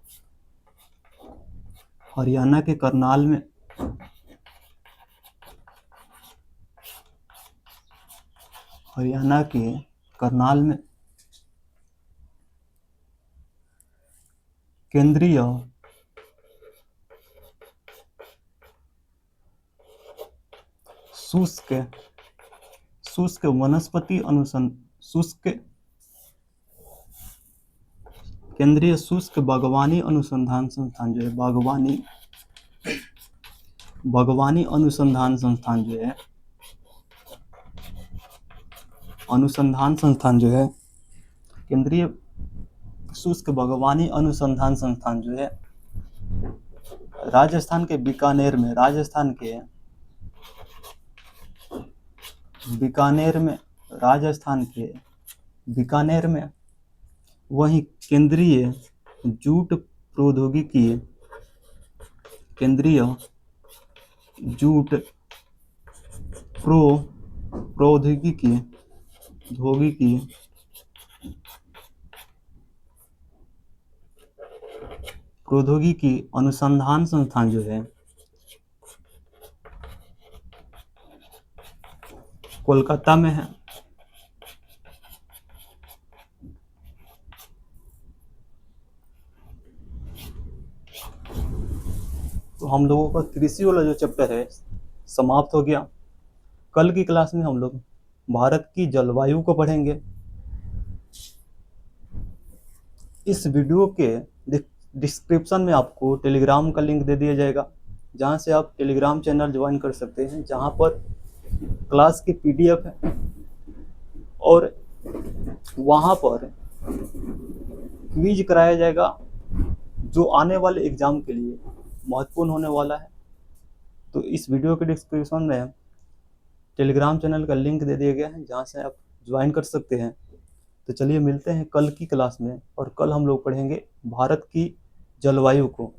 हरियाणा के करनाल में। हरियाणा के करनाल में। केंद्रीय शुष्क वनस्पति केंद्रीय शुष्क बागवानी अनुसंधान संस्थान जो है, बागवानी अनुसंधान संस्थान जो है अनुसंधान संस्थान जो है, केंद्रीय शुष्क बागवानी अनुसंधान संस्थान जो है राजस्थान के बीकानेर में, राजस्थान के बीकानेर में, राजस्थान के बीकानेर में, वहीं केंद्रीय जूट प्रौद्योगिकी, केंद्रीय जूट प्रौद्योगिकी प्रौद्योगिकी अनुसंधान संस्थान जो है कोलकाता में है। तो हम लोगों का कृषि वाला जो चैप्टर है समाप्त हो गया। कल की क्लास में हम लोग भारत की जलवायु को पढ़ेंगे। इस वीडियो के डिस्क्रिप्शन में आपको टेलीग्राम का लिंक दे दिया जाएगा, जहां से आप टेलीग्राम चैनल ज्वाइन कर सकते हैं, जहां पर क्लास की पीडीएफ है और वहां पर क्विज कराया जाएगा जो आने वाले एग्जाम के लिए महत्वपूर्ण होने वाला है। तो इस वीडियो के डिस्क्रिप्शन में टेलीग्राम चैनल का लिंक दे दिया गया है, जहां से आप ज्वाइन कर सकते हैं। तो चलिए मिलते हैं कल की क्लास में, और कल हम लोग पढ़ेंगे भारत की जलवायु को।